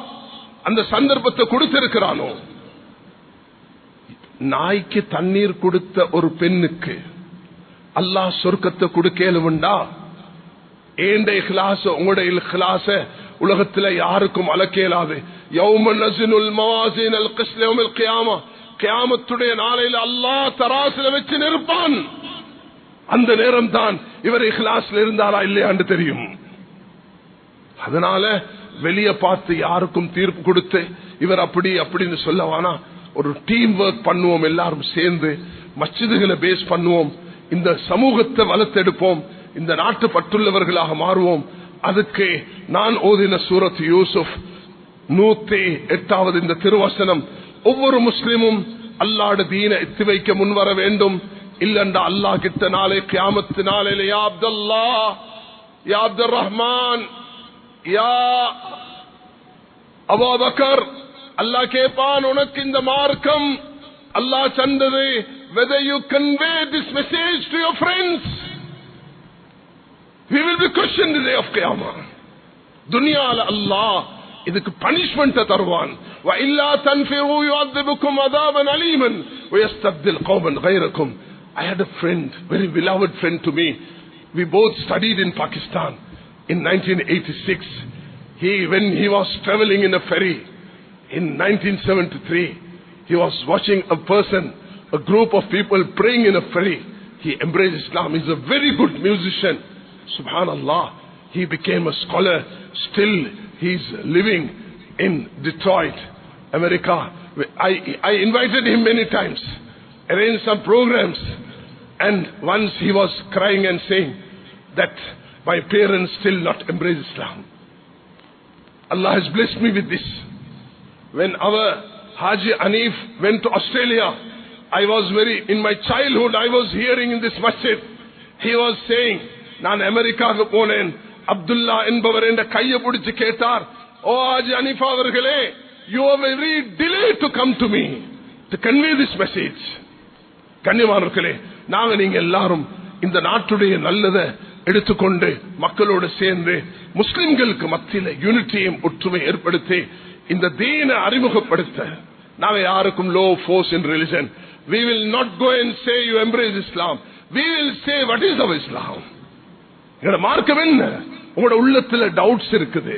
அந்த சந்தர்ப்பத்தை கொடுத்திருக்கிறானோ, நாய்க்கு தண்ணீர் கொடுத்த ஒரு பெண்ணுக்கு அல்லாஹ் சொர்க்கத்தை கொடுக்கலும்டா, ஏண்ட இஹ்லாஸ் உங்களுடைய இஹ்லாஸ உலகத்துல யாருக்கும் அளக்கேலாது. யௌம நஸினுல் மவாஸின் அல் கிஸ்ல யௌமில் கியாமா, கியாமத்துடைய நாளையில் அல்லாஹ் தராசுல வச்சு நிற்பான். அந்த நேரம் தான் இவர் இஹ்லாஸ்ல இருந்தாரா இல்லையான்னு தெரியும். அதனால வெளியே பார்த்து யாருக்கும் தீர்ப்பு கொடுத்து இவர் அப்படி அப்படின்னு சொல்லவானா, ஒரு டீம் ஒர்க் பண்ணுவோம், எல்லாரும் சேர்ந்து மஸ்ஜிதுகளை பேஸ் பண்ணுவோம், இந்த சமூகத்தை வளர்த்தெடுப்போம், இந்த நாட்டு பற்றுள்ளவர்களாக மாறுவோம். அதுக்கு நான் ஓதின சூரத் யூசுப் 108வது இந்த திருவசனம், ஒவ்வொரு முஸ்லிமும் அல்லாஹ்வுடைய தீனை எத்தி வைக்க முன்வர வேண்டும். இல்லண்டா அல்லாஹ் கிட்ட நாளை கியாமத்து நாளையில யா அப்துல்லாஹ், யா அப்துர் ரஹ்மான், யா அபூபக்கர், அல்லாஹ் கேட்பான், உனக்கு இந்த மார்க்கம் அல்லாஹ் தந்தது, whether you convey this message to your friends, we will be questioned the day of Qiyamah. துனியால அல்லாஹ் இதுக்கு பனிஷ்மென்ட் தருவான். வ இல்லா தன்ஃபிரு யுஅذிபுக்கும் அதாபன் அலீமன் வ யஸ்தப்தில் கௌமன் கைரக்கும். I had a friend, very beloved friend to me. We both studied in Pakistan in 1986. When he was traveling in a ferry in 1973, he was watching a group of people praying in a ferry. He embraced Islam. He's a very good musician. Subhanallah. He became a scholar. Still, he's living in Detroit, America. I invited him many times, arranged some programs, and once he was crying and saying that my parents still not embrace Islam. Allah has blessed me with this. When our Haji Anif went to Australia, in my childhood, I was hearing in this masjid, he was saying, நான் அமெரிக்காவுக்கு போனேன், அப்துல்லா என்பவர் என்ற கையை பிடிச்சு கேட்டார், ஓ ஹாஜி அனிஃபா அவர்களே, you are very delayed to come to me to convey this message. கண்ணியமானவர்களே, நாங்க நீங்க எல்லாரும் இந்த நாட்டுடைய நல்லதை எடுத்துக்கொண்டு மக்களோடு சேர்ந்து முஸ்லிம்களுக்கு மத்தியில யூனிட்டியும் ஒற்றுமை ஏற்படுத்தி இந்த தீனை அறிமுகப்படுத்த நாங்க யாருக்கும் low force in religion. We will not go and say you embrace Islam. We will say what is our Islam. எங்கட மார்க்கம் என்ன? உங்களோட உள்ளத்துல டவுட்ஸ் இருக்குது,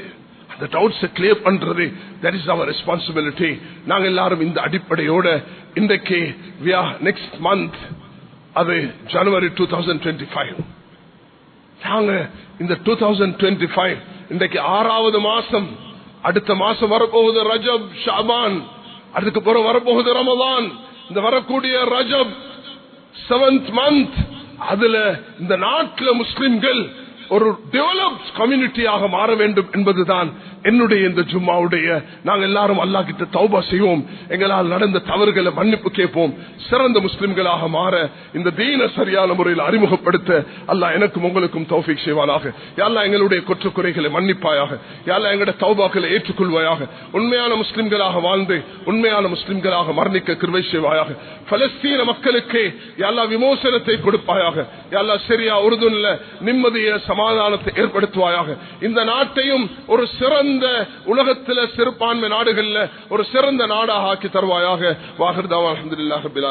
அந்த டவுட்ஸ் கிளியர் பண்றது, that is our responsibility. நாங்க எல்லாரும் இந்த அடிப்படையோட இன்றைக்கு next month, அது January 2025, நாங்க இந்த 2025 இன்றைக்கு 6வது மாசம், அடுத்த மாசம் வரப்போகுது ரஜப் ஷாபான், அதுக்கு பிறகு வரப்போகுது ரமதான், இந்த வரக்கூடிய ரஜப் 7th month, அதுல இந்த நாட்டில் முஸ்லிம்கள் ஒரு டெவலப்ட் கம்யூனிட்டியாக மாற வேண்டும் என்பதுதான் என்னுடைய இந்த ஜும்மாவுடைய. நாங்கள் எல்லாரும் அல்லாஹ் கிட்ட தௌபா செய்வோம், எங்களால் நடந்த தவறுகளை மன்னிப்பு கேட்போம், சிறந்த முஸ்லிம்களாக மாற இந்த தீன சரியான முறையில் அறிமுகப்படுத்த அல்லாஹ் எனக்கும் உங்களுக்கும் தௌஃபீக் செய்வானாக. யா அல்லாஹ் எங்களுடைய குற்றக்குறைகளை மன்னிப்பாயாக, யா அல்லாஹ் எங்களுடைய தௌபாக்களை ஏற்றுக்கொள்வாயாக, உண்மையான முஸ்லிம்களாக வாழ்ந்து உண்மையான முஸ்லிம்களாக மரணிக்க கிருபை செய்வாயாக. பலஸ்தீன மக்களுக்கு யா அல்லாஹ் விமோசனத்தை கொடுப்பாயாக, யா அல்லாஹ் சிரியா உருதுன்ல நிம்மதியை சமாதானத்தை ஏற்படுத்துவாயாக. இந்த நாட்டையும் ஒரு சிறந்த உலகத்தில் சிறுபான்மை நாடுகள்ல ஒரு சிறந்த நாடாக ஆக்கி தருவாயாக. வாஹிர் தாவா அல்ஹம்துலில்லாஹி ரப்பில் ஆலமீன்.